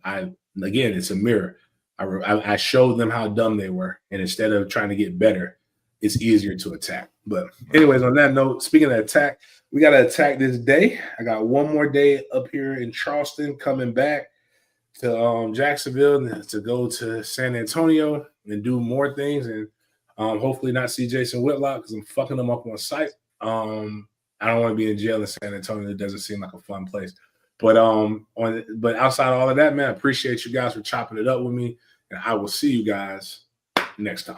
again, it's a mirror. I showed them how dumb they were. And instead of trying to get better, it's easier to attack. But anyways, on that note, speaking of attack, we got to attack this day. I got one more day up here in Charleston, coming back to Jacksonville to go to San Antonio and do more things, and hopefully not see Jason Whitlock because I'm fucking him up on site. I don't want to be in jail in San Antonio. It doesn't seem like a fun place. But outside of all of that, man, I appreciate you guys for chopping it up with me, and I will see you guys next time.